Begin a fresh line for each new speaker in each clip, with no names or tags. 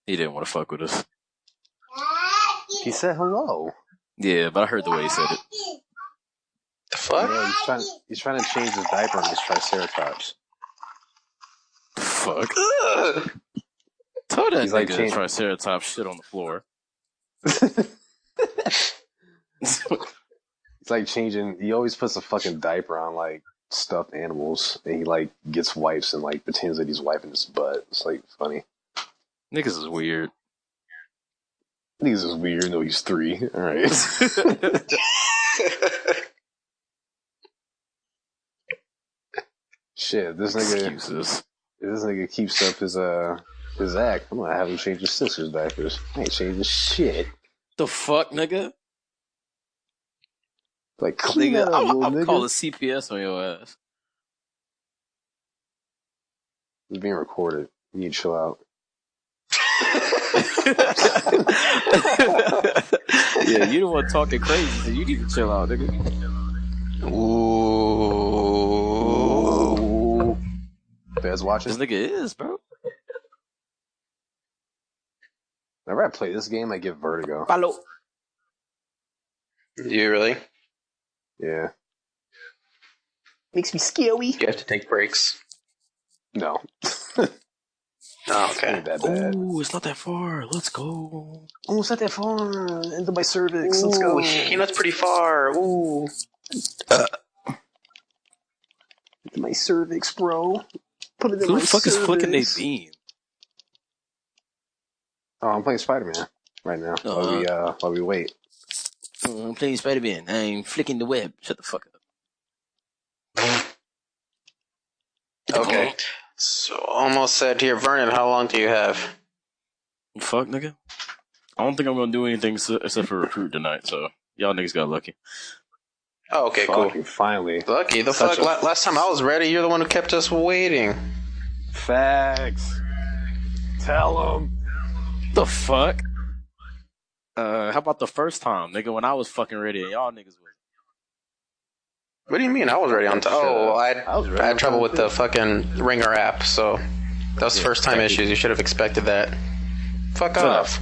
He didn't want to fuck with us.
He said hello.
Yeah, but I heard the way he said it.
The fuck?
Yeah, he's trying to change his diaper on his Triceratops.
Fuck. Told that
He's
nigga
like
Triceratops shit on the floor.
It's like changing. He always puts a fucking diaper on like stuffed animals, and he like gets wipes and like pretends that he's wiping his butt. It's like funny.
Niggas is weird.
Niggas is weird. No, he's 3. All right. Shit, this nigga.
Excuses.
If this nigga keeps up his act, I'm gonna have him change his sister's diapers. I ain't changing shit.
The fuck, nigga?
Like, clean
Nigga,
that up, little
I'm
nigga.
calling CPS on your ass.
It's being recorded. You need to chill out.
Yeah, you the one talking crazy, so you need to chill out, nigga.
Ooh. Feds watching?
This nigga is, bro.
Whenever I play this game, I get vertigo.
Follow.
Do you really?
Yeah.
Makes me scary.
You have to take breaks.
No.
Oh, okay.
Ain't that bad.
Ooh, it's not that far. Let's go.
Oh, it's not that far. Into my cervix. Let's go.
You know, it's pretty far. Ooh.
Into my cervix, bro. Put it in
Who
my
the fuck
cervix.
is flicking their beam?
Oh, I'm playing Spider-Man right now while we wait.
I'm playing Spider-Man. I'm flicking the web. Shut the fuck up.
Okay. So, almost said here, Vernon, how long do you have?
Fuck, nigga. I don't think I'm gonna do anything except for recruit tonight, so y'all niggas got lucky.
Oh, okay, cool.
Fucking finally.
Lucky. The fuck? Last time I was ready, you're the one who kept us waiting.
Facts. Tell him.
The fuck? How about the first time, nigga, when I was fucking ready and y'all niggas was?
What do you mean? I was ready on time. Oh, I had trouble with the fucking Ringer app, so that was first time issues. You should have expected that. Fuck off.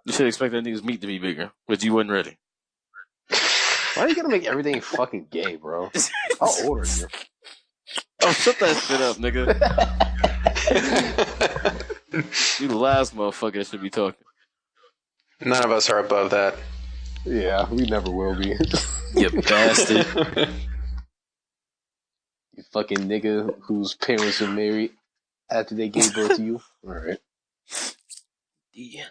You should expect that nigga's meat to be bigger, but you wasn't ready.
Why are you gonna make everything fucking gay, bro? How old are you?
Oh, shut that shit up, nigga. You the last motherfucker that should be talking.
None of us are above that.
Yeah, we never will be.
You bastard.
You fucking nigga whose parents are married after they gave birth to you. Alright.
The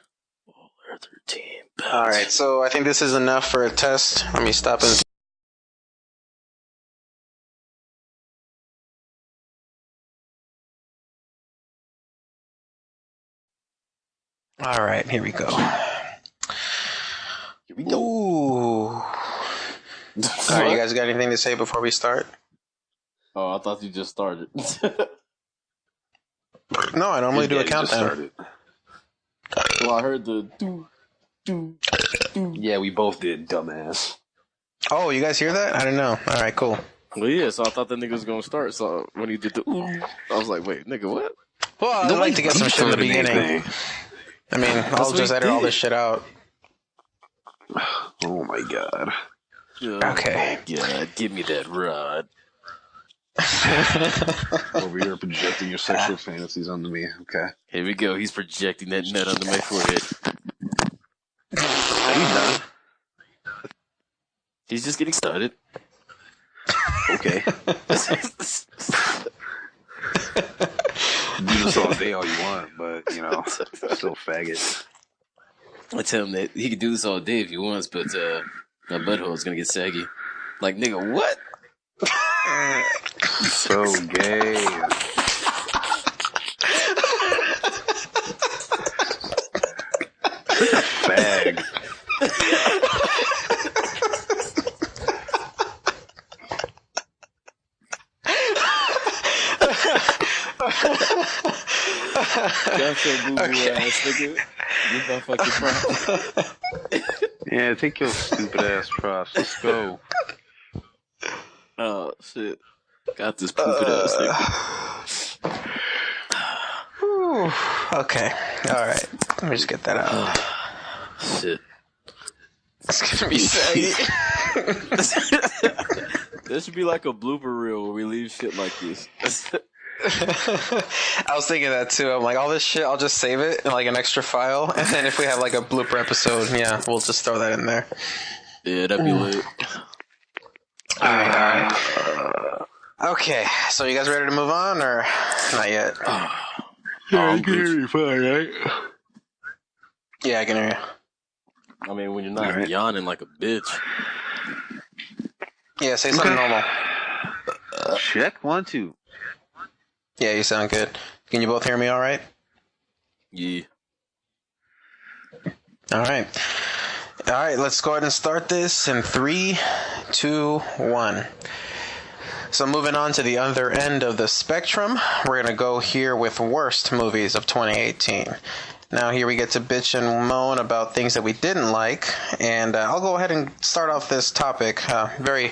Baller 13.
Alright, so I think this is enough for a test. Let me stop and... Alright, here we go.
Here we go.
Ooh. Alright, you guys got anything to say before we start?
Oh, I thought you just started.
No, I normally do a countdown.
Well, I heard the do.
Yeah, we both did, dumbass.
Oh, you guys hear that? I don't know. Alright, cool.
Well, yeah, so I thought that nigga was gonna start. So when he did the I was like, wait, nigga, what?
Well, I'd like to get some shit in the beginning. I mean, I'll just edit all this shit out.
Oh my god.
Okay.
Yeah, give me that rod.
Over here projecting your sexual fantasies onto me. Okay.
Here we go. He's projecting that nut onto my forehead. He's just getting started.
Okay. Do this all day all you want, but, you know, still faggot.
I tell him that he can do this all day if he wants, but my butthole is gonna get saggy. Like, nigga, what?
So gay. Fag.
That's your boo-boo ass, nigga. Get my fucking props.
Yeah, take your stupid ass props. Let's go.
Oh, shit. Got this pooping ass nigga.
Okay. All right. Let me just get that out.
Shit.
It's gonna be saggy.
There should be like a blooper reel where we leave shit like this.
I was thinking that too. I'm like, all this shit, I'll just save it in like an extra file, and then if we have like a blooper episode, yeah, we'll just throw that in there.
Yeah, that'd be lit.
All right. Okay, so you guys ready to move on, or not yet?
Yeah, I can hear you fine, right?
Yeah, I can hear you.
I mean, when you're not yawning like a bitch.
Yeah, say something normal.
Check 1, 2.
Yeah, you sound good. Can you both hear me all right?
Yeah.
All right. All right, let's go ahead and start this in 3, 2, 1. So moving on to the other end of the spectrum, we're going to go here with worst movies of 2018. Now here we get to bitch and moan about things that we didn't like, and I'll go ahead and start off this topic very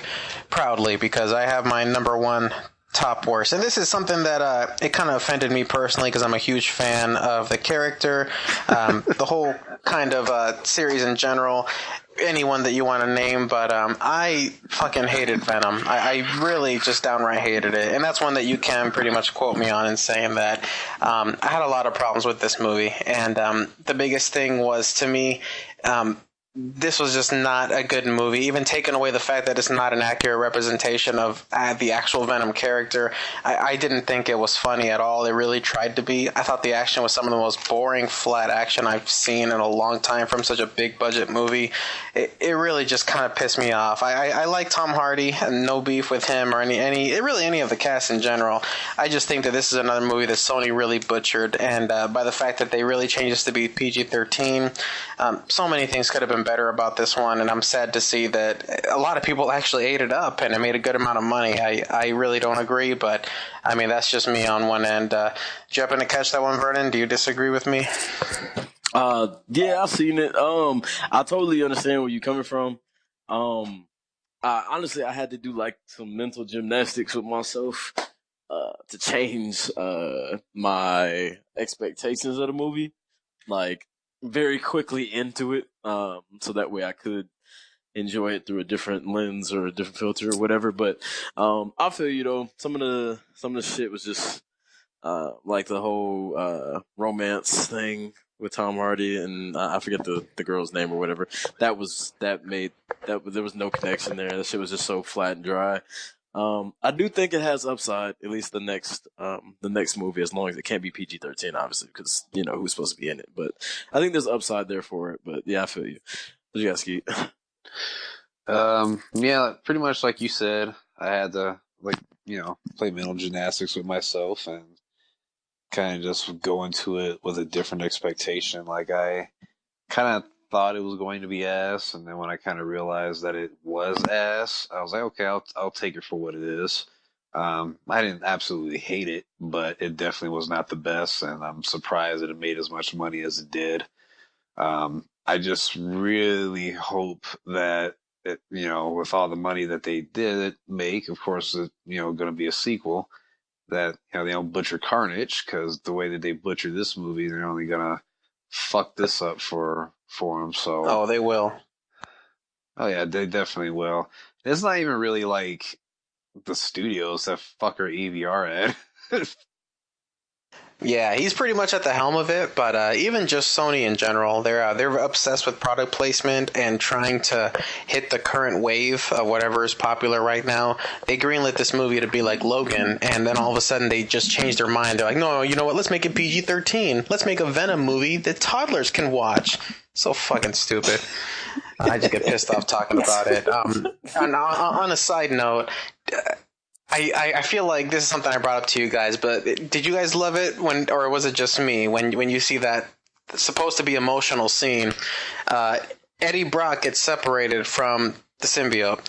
proudly because I have my number one top worst. And this is something that it kind of offended me personally because I'm a huge fan of the character, the whole kind of series in general, anyone that you want to name, but I fucking hated Venom. I really just downright hated it, and that's one that you can pretty much quote me on in saying that I had a lot of problems with this movie, and the biggest thing was, to me, this was just not a good movie. Even taking away the fact that it's not an accurate representation of the actual Venom character, I didn't think it was funny at all. It really tried to be. I thought the action was some of the most boring, flat action I've seen in a long time from such a big budget movie. It really just kind of pissed me off. I like Tom Hardy, and no beef with him or any of the cast in general. I just think that this is another movie that Sony really butchered, and by the fact that they really changed this to be PG-13, so many things could have been better about this one, and I'm sad to see that a lot of people actually ate it up and it made a good amount of money. I really don't agree, but I mean, that's just me on one end. Did you happen to catch that one, Vernon? Do you disagree with me?
Yeah, I've seen it. I totally understand where you're coming from. Honestly, I had to do like some mental gymnastics with myself to change my expectations of the movie, like very quickly into it, so that way I could enjoy it through a different lens or a different filter or whatever. But I feel you though. Some of the shit was just like the whole romance thing with Tom Hardy and I forget the girl's name or whatever. There was no connection there. That shit was just so flat and dry. I do think it has upside, at least the next movie, as long as it can't be PG-13, obviously, because you know who's supposed to be in it. But I think there's upside there for it. But yeah, I feel you. What you got, Skeet?
Yeah, pretty much like you said. I had to play mental gymnastics with myself and kind of just go into it with a different expectation. Like I kind of thought it was going to be ass, and then when I kind of realized that it was ass, I was like, okay, I'll take it for what it is. I didn't absolutely hate it, but it definitely was not the best, and I'm surprised that it made as much money as it did. I just really hope that it, with all the money that they did make, of course, going to be a sequel, that they don't butcher Carnage, because the way that they butchered this movie, they're only gonna fuck this up for them. So
they will.
Oh yeah, they definitely will. It's not even really like the studios that fucker AVR at.
Yeah, he's pretty much at the helm of it, but even just Sony in general, they're obsessed with product placement and trying to hit the current wave of whatever is popular right now. They greenlit this movie to be like Logan, and then all of a sudden they just changed their mind. They're like, no, you know what, let's make it PG-13. Let's make a Venom movie that toddlers can watch. So fucking stupid. I just get pissed off talking about it. And on a side note, I feel like this is something I brought up to you guys, but did you guys love it or was it just me when you see that supposed to be emotional scene? Eddie Brock gets separated from the symbiote.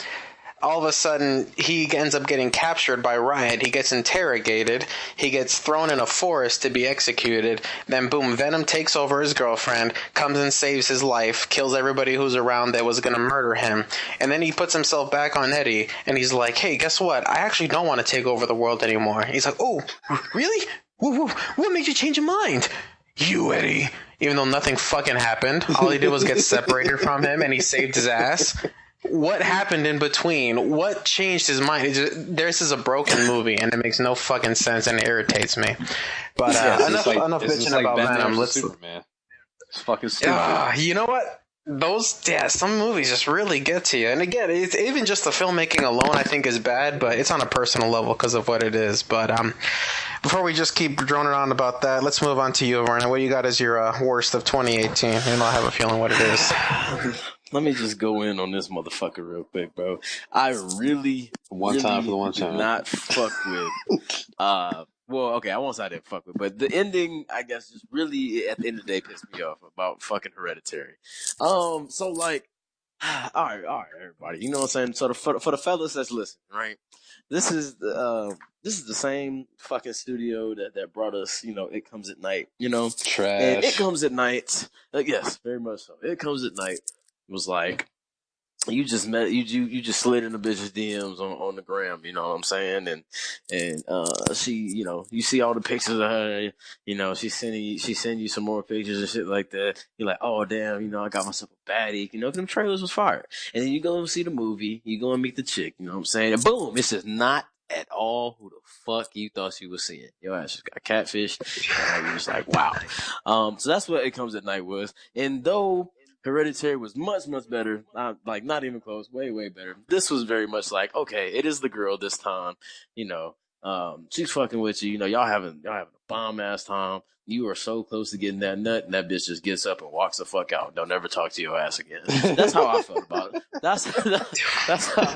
All of a sudden, he ends up getting captured by Riot. He gets interrogated. He gets thrown in a forest to be executed. Then, boom, Venom takes over his girlfriend, comes and saves his life, kills everybody who's around that was going to murder him. And then he puts himself back on Eddie, and he's like, hey, guess what? I actually don't want to take over the world anymore. He's like, oh, really? What made you change your mind? You, Eddie. Even though nothing fucking happened. All he did was get separated from him and he saved his ass. What happened in between? What changed his mind? This is a broken movie and it makes no fucking sense and it irritates me. But enough bitching about Venom. Let's
Superman. It's fucking stupid.
You know what? Some movies just really get to you. And again, it's even just the filmmaking alone, I think, is bad, but it's on a personal level because of what it is. But before we just keep droning on about that, let's move on to you, Vernon. What you got as your worst of 2018? And I'll have a feeling what it is.
Let me just go in on this motherfucker real quick, bro. I really,
one time for the one time,
did not fuck with. Well, okay, I won't say I didn't fuck with, but the ending, I guess, just really at the end of the day pissed me off about fucking Hereditary. So like, all right, everybody, you know what I'm saying? So for the fellas that's listening, right? This is the same fucking studio that brought us, you know, It Comes at Night, you know,
trash.
And It Comes at Night, yes, very much so. It Comes at Night was like. You just slid in the bitch's DMs on the gram, you know what I'm saying? And she, you know, you see all the pictures of her, you know, she send you some more pictures and shit like that. You're like, oh damn, you know, I got myself a baddie, you know, them trailers was fire. And then you go and see the movie, you go and meet the chick, you know what I'm saying? And boom, it's just not at all who the fuck you thought you was seeing. Your ass just got catfish. And you're just like, wow. So that's what It Comes at Night was. And though Hereditary was much, much better. Like, not even close. Way, way better. This was very much like, okay, it is the girl this time. You know, she's fucking with you. You know, y'all having a bomb ass time. You are so close to getting that nut, and that bitch just gets up and walks the fuck out. Don't ever talk to your ass again. That's how I felt about it. That's how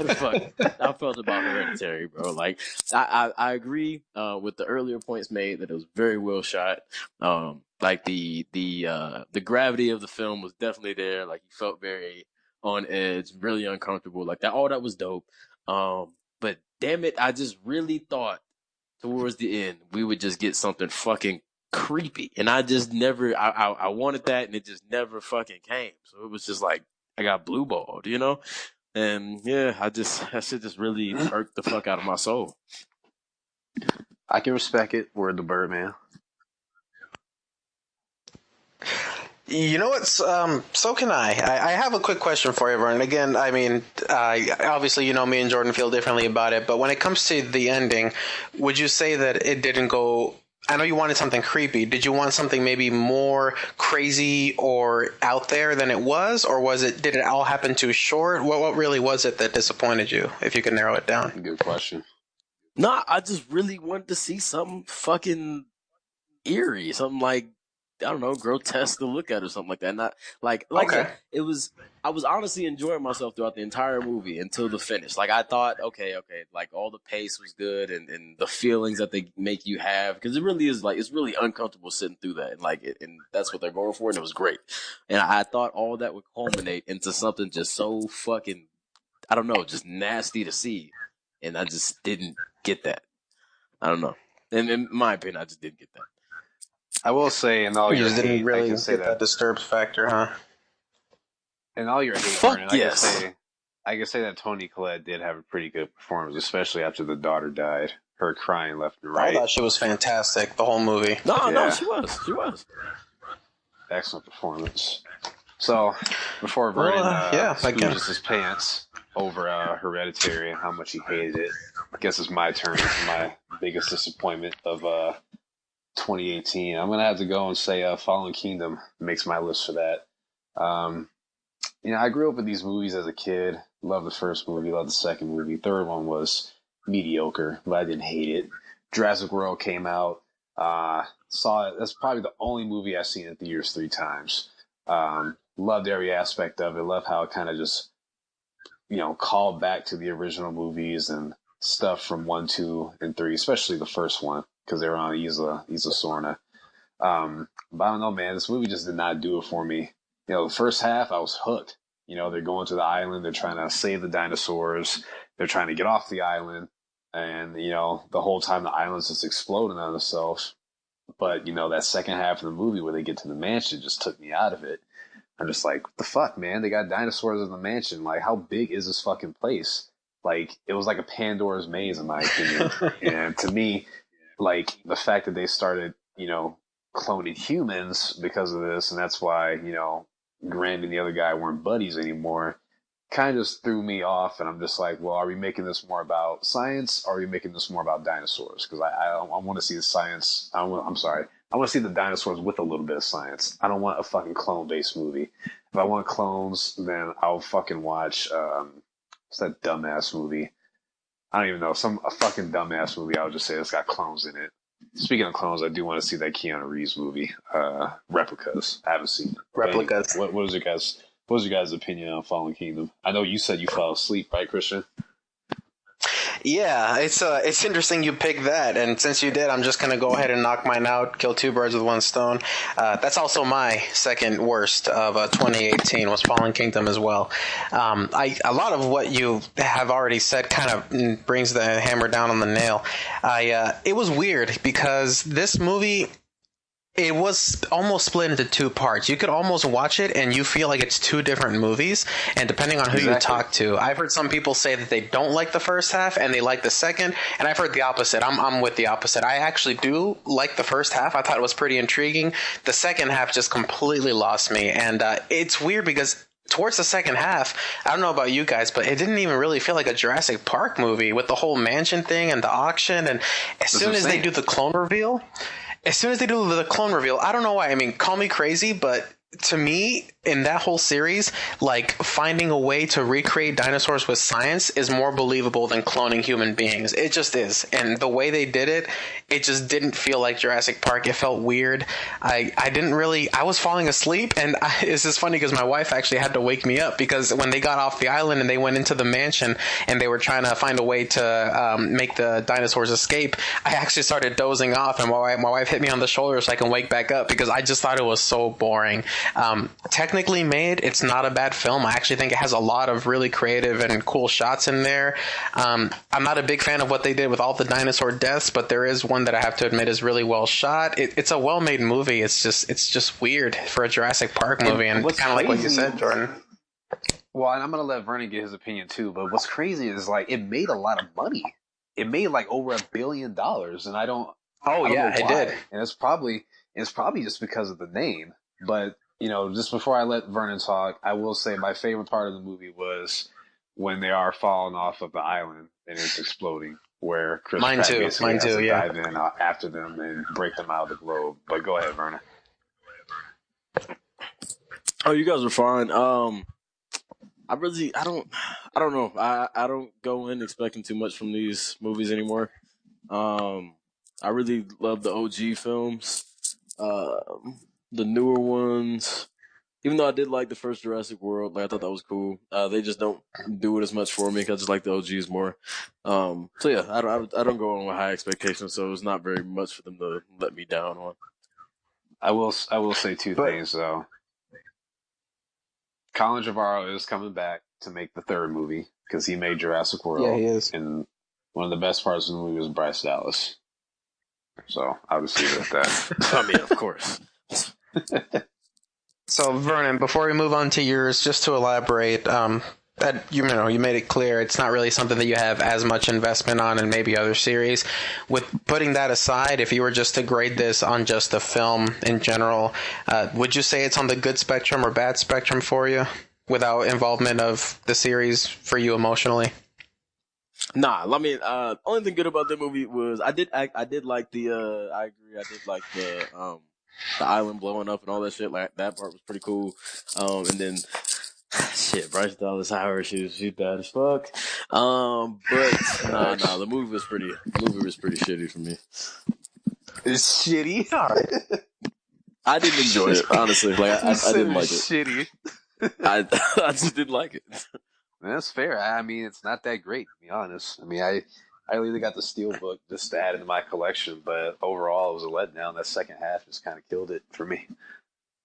the fuck I felt about Hereditary, bro. Like, I agree with the earlier points made that it was very well shot. Like the gravity of the film was definitely there. Like, you felt very on edge, really uncomfortable. Like that, all that was dope. But damn it, I just really thought towards the end we would just get something fucking creepy, and I just never. I wanted that, and it just never fucking came. So it was just like I got blue balled, you know. And yeah, that shit just really irked the fuck out of my soul.
I can respect it. Word the Birdman.
You know what? So can I. I have a quick question for you, Vernon. Again, I mean, obviously, you know, me and Jordan feel differently about it, but when it comes to the ending, would you say that it didn't go... I know you wanted something creepy. Did you want something maybe more crazy or out there than it was? Or did it all happen too short? What really was it that disappointed you, if you can narrow it down?
Good question.
Nah, I just really wanted to see something fucking eerie. Something like, I don't know, grotesque to look at or something like that. Not like
okay.
It was. I was honestly enjoying myself throughout the entire movie until the finish. Like, I thought, okay, like all the pace was good and the feelings that they make you have, because it really is like, it's really uncomfortable sitting through that, and like and that's what they're going for, and it was great. And I thought all that would culminate into something just so fucking, I don't know, just nasty to see, and I just didn't get that. I don't know. And in my opinion, I just didn't get that.
I will say, in all your
hate, didn't really
I can say
get that disturbed factor, huh?
In all your hate,
fuck
Vernon,
yes.
I can say that Toni Collette did have a pretty good performance, especially after the daughter died. Her crying left and right.
I thought she was fantastic, the whole movie.
No, she was.
Excellent performance. So, before Vernon loses his pants over Hereditary and how much he hated it, I guess it's my turn. It's my biggest disappointment of 2018. I'm going to have to go and say Fallen Kingdom makes my list for that. You know, I grew up with these movies as a kid. Loved the first movie, loved the second movie. Third one was mediocre, but I didn't hate it. Jurassic World came out. Saw it. That's probably the only movie I've seen in theaters 3 times. Loved every aspect of it. Loved how it kind of just, you know, called back to the original movies and stuff from 1, 2, and 3, especially the first one, because they were on Isla Sorna. But I don't know, man. This movie just did not do it for me. You know, the first half, I was hooked. You know, they're going to the island. They're trying to save the dinosaurs. They're trying to get off the island. And, you know, the whole time the island's just exploding on itself. But, you know, that second half of the movie where they get to the mansion just took me out of it. I'm just like, what the fuck, man? They got dinosaurs in the mansion. Like, how big is this fucking place? Like, it was like a Pandora's maze, in my opinion. And to me, like the fact that they started, cloning humans because of this, and that's why, Graham and the other guy weren't buddies anymore, kind of just threw me off. And I'm just like, well, are we making this more about science, or are we making this more about dinosaurs? Because I want to see the science. I'm sorry. I want to see the dinosaurs with a little bit of science. I don't want a fucking clone-based movie. If I want clones, then I'll fucking watch, what's that dumbass movie? I don't even know. A fucking dumbass movie. I'll just say it's got clones in it. Speaking of clones, I do want to see that Keanu Reeves movie, Replicas. I haven't seen it.
Replicas.
What was your guys' opinion on Fallen Kingdom? I know you said you fell asleep, right, Christian?
Yeah, it's interesting you picked that, and since you did, I'm just gonna go ahead and knock mine out. Kill two birds with one stone. That's also my second worst of 2018 was Fallen Kingdom as well. A lot of what you have already said kind of brings the hammer down on the nail. It was weird because this movie, it was almost split into two parts. You could almost watch it and you feel like it's two different movies. And depending on who you talk to, I've heard some people say that they don't like the first half and they like the second. And I've heard the opposite. I'm with the opposite. I actually do like the first half. I thought it was pretty intriguing. The second half just completely lost me. And it's weird because towards the second half, I don't know about you guys, but it didn't even really feel like a Jurassic Park movie with the whole mansion thing and the auction. And as soon as they do the clone reveal, I don't know why. I mean, call me crazy, but to me, in that whole series, like finding a way to recreate dinosaurs with science is more believable than cloning human beings. It just is. And the way they did it, it just didn't feel like Jurassic Park. It felt weird. I was falling asleep, and it's just funny because my wife actually had to wake me up because when they got off the island and they went into the mansion and they were trying to find a way to make the dinosaurs escape, I actually started dozing off, and my wife hit me on the shoulder so I can wake back up because I just thought it was so boring. Technically made, it's not a bad film. I actually think it has a lot of really creative and cool shots in there. I'm not a big fan of what they did with all the dinosaur deaths, but there is one that I have to admit is really well shot. It's a well-made movie. It's just weird for a Jurassic Park movie, and kind of like what you said, Jordan.
Well, and I'm gonna let Vernon get his opinion too. But what's crazy is like it made a lot of money. It made like over $1 billion, and I don't.
Oh yeah, it did.
And it's probably just because of the name, but. Just before I let Vernon talk, I will say my favorite part of the movie was when they are falling off of the island and it's exploding, where Chris Pratt basically has to dive in after them and break them out of the globe. But go ahead, Vernon.
Oh, you guys are fine. I don't know. I don't go in expecting too much from these movies anymore. I really love the OG films. The newer ones, even though I did like the first Jurassic World, I thought that was cool. They just don't do it as much for me because I just like the OGs more. So yeah, I don't go on with high expectations, so it's not very much for them to let me down on.
I will say two things though. Colin Trevorrow is coming back to make the third movie because he made Jurassic World.
Yeah, he is.
And one of the best parts of the movie was Bryce Dallas. So I'll just leave it at that.
I mean, of course.
So Vernon, before we move on to yours, just to elaborate, that you made it clear it's not really something that you have as much investment on in maybe other series. With putting that aside, if you were just to grade this on just the film in general, would you say it's on the good spectrum or bad spectrum for you, without involvement of the series for you emotionally?
Nah, I mean, only thing good about the movie was I did like the I agree, I did like the island blowing up and all that shit. Like that part was pretty cool. And then shit, Bryce Dallas Howard, she's bad as fuck. But nah, the movie was pretty shitty for me.
It's shitty. All right.
I didn't enjoy it, honestly. Like I didn't like it.
Shitty.
I just didn't like it.
That's fair. I mean, it's not that great, to be honest. I mean, I really got the Steelbook just to add into my collection, but overall, it was a letdown. That second half just kind of killed it for me.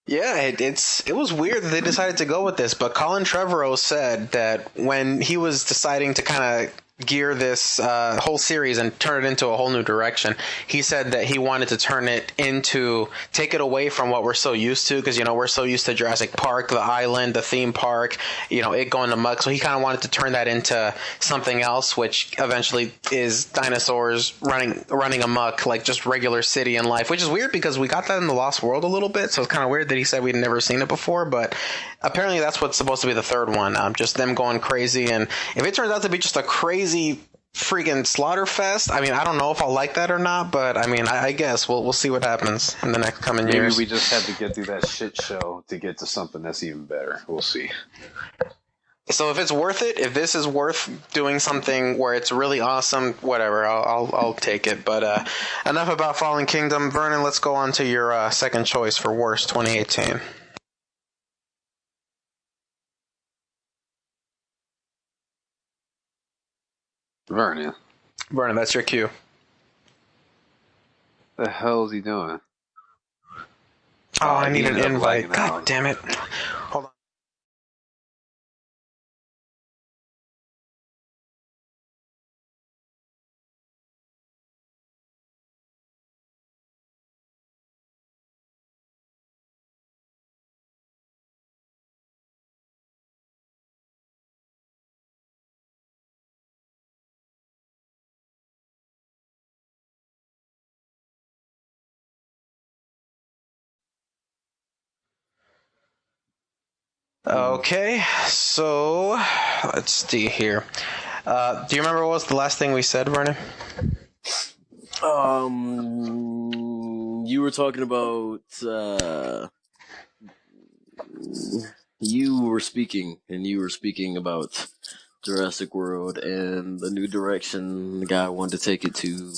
Yeah, it was weird that they decided to go with this, but Colin Trevorrow said that when he was deciding to kind of gear this whole series and turn it into a whole new direction. He said that he wanted to take it away from what we're so used to, because we're so used to Jurassic Park, the island, the theme park, it going amok. So he kind of wanted to turn that into something else, which eventually is dinosaurs running amok, like just regular city and life, which is weird because we got that in The Lost World a little bit. So it's kind of weird that he said we'd never seen it before, but apparently that's what's supposed to be the third one. Just them going crazy. And if it turns out to be just a crazy freaking slaughter fest, I mean, I don't know if I'll like that or not, but I mean, I guess we'll see what happens in the next coming years.
Maybe we just have to get through that shit show to get to something that's even better. We'll see.
So if it's worth it, if this is worth doing something where it's really awesome, whatever, I'll take it. But enough about Fallen Kingdom. Vernon, let's go on to your second choice for worst 2018.
Vernon,
that's your cue.
the hell is he doing?
Oh, I need an invite. God
out.
damn it. Hold on. Okay, so let's see here. Do you remember what was the last thing we said, Vernon?
You were talking about you were speaking about Jurassic World and the new direction the guy wanted to take it to.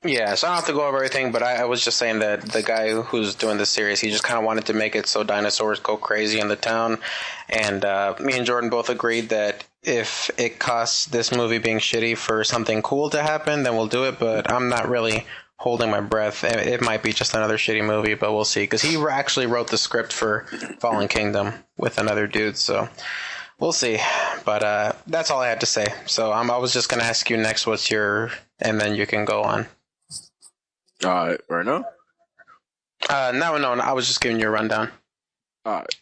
Yeah, so I don't have to go over everything, but I was just saying that the guy who's doing this series, he just kind of wanted to make it so dinosaurs go crazy in the town. And me and Jordan both agreed that if it costs this movie being shitty for something cool to happen, then we'll do it. But I'm not really holding my breath. It might be just another shitty movie, but we'll see. Because he actually wrote the script for Fallen Kingdom with another dude, so we'll see. But that's all I had to say. So I was just going to ask you next what's your... And then you can go on.
All right, right now?
No, I was just giving you a rundown.
All right.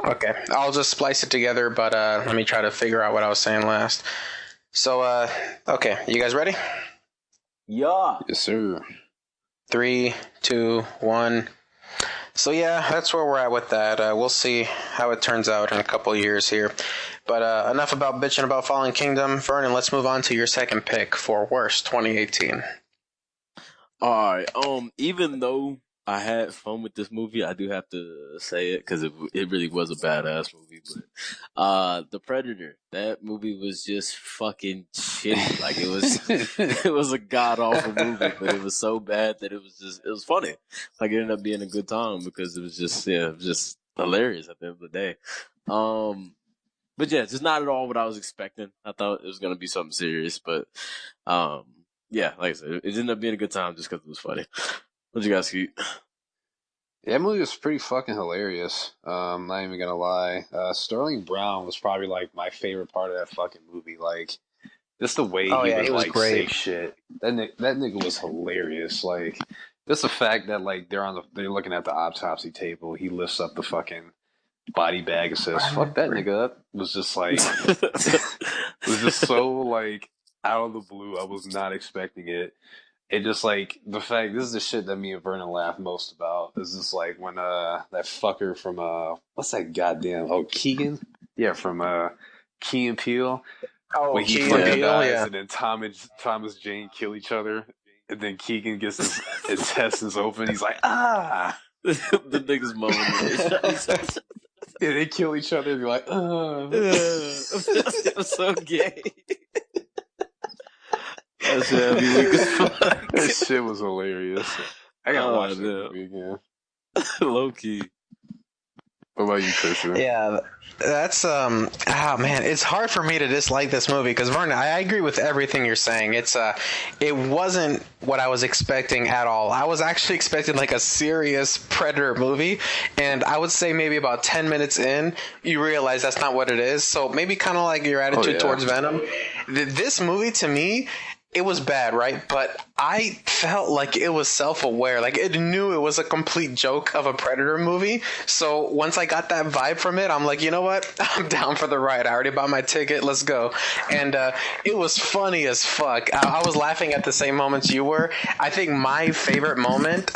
Okay, I'll just splice it together, but let me try to figure out what I was saying last. So, okay, you guys ready?
Yeah.
Yes, sir.
3, 2, 1. So yeah, that's where we're at with that. We'll see how it turns out in a couple of years here. But enough about bitching about Fallen Kingdom. Vernon, let's move on to your second pick for worst 2018.
All right. Even though I had fun with this movie, I do have to say it because it really was a badass movie. But The Predator, that movie was just fucking shitty. Like it was a god awful movie, but it was so bad that it was funny. Like it ended up being a good time because it was just hilarious at the end of the day. But yeah, just not at all what I was expecting. I thought it was gonna be something serious, but yeah, like I said, it ended up being a good time just because it was funny. What'd you guys keep?
Yeah, that movie was pretty fucking hilarious. Not even gonna lie. Sterling Brown was probably like my favorite part of that fucking movie. Like, just the way he would like say shit. That nigga was hilarious. Like, just the fact that like they're looking at the autopsy table. He lifts up the fucking body bag and says, "Fuck that nigga up." Was just like, was just so like out of the blue. I was not expecting it. It just like the fact, this is the shit that me and Vernon laugh most about. Is just like when that fucker from what's that goddamn Keegan? Yeah, from Key and Peele.
Oh,
when he
Key
fucking
and Peele,
dies,
yeah.
and then Thomas Jane kill each other, and then Keegan gets his intestines open. He's like, ah.
The niggas moaning.
Yeah, they kill each other. And you're like,
It was so gay. That's heavy weak as fuck.
That shit was hilarious. I gotta watch that movie again.
Low key.
What about you, Christian?
Yeah, that's oh man, it's hard for me to dislike this movie because Vernon, I agree with everything you're saying. It wasn't what I was expecting at all. I was actually expecting like a serious Predator movie, and I would say maybe about 10 minutes in, you realize that's not what it is. So maybe kind of like your attitude towards Venom. This movie to me, it was bad, right? But I felt like it was self-aware. Like it knew it was a complete joke of a Predator movie. So once I got that vibe from it, I'm like, you know what? I'm down for the ride. I already bought my ticket. Let's go. And it was funny as fuck. I was laughing at the same moments you were. I think my favorite moment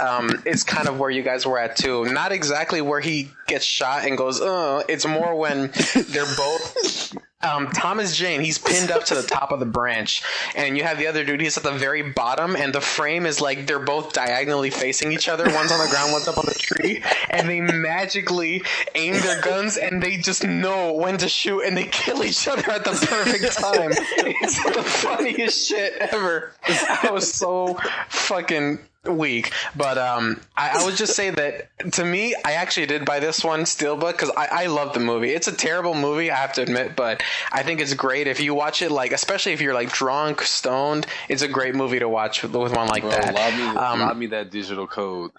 is kind of where you guys were at too. Not exactly where he gets shot and goes, it's more when they're both... Thomas Jane, he's pinned up to the top of the branch, and you have the other dude, he's at the very bottom, and the frame is like they're both diagonally facing each other. One's on the ground, one's up on the tree, and they magically aim their guns, and they just know when to shoot, and they kill each other at the perfect time. It's the funniest shit ever. I was so fucking weak, but I would just say that to me, I actually did buy this one Steelbook because I love the movie. It's a terrible movie, I have to admit, but I think it's great if you watch it, like especially if you're like drunk, stoned. It's a great movie to watch with one like that.
Lob me that digital code.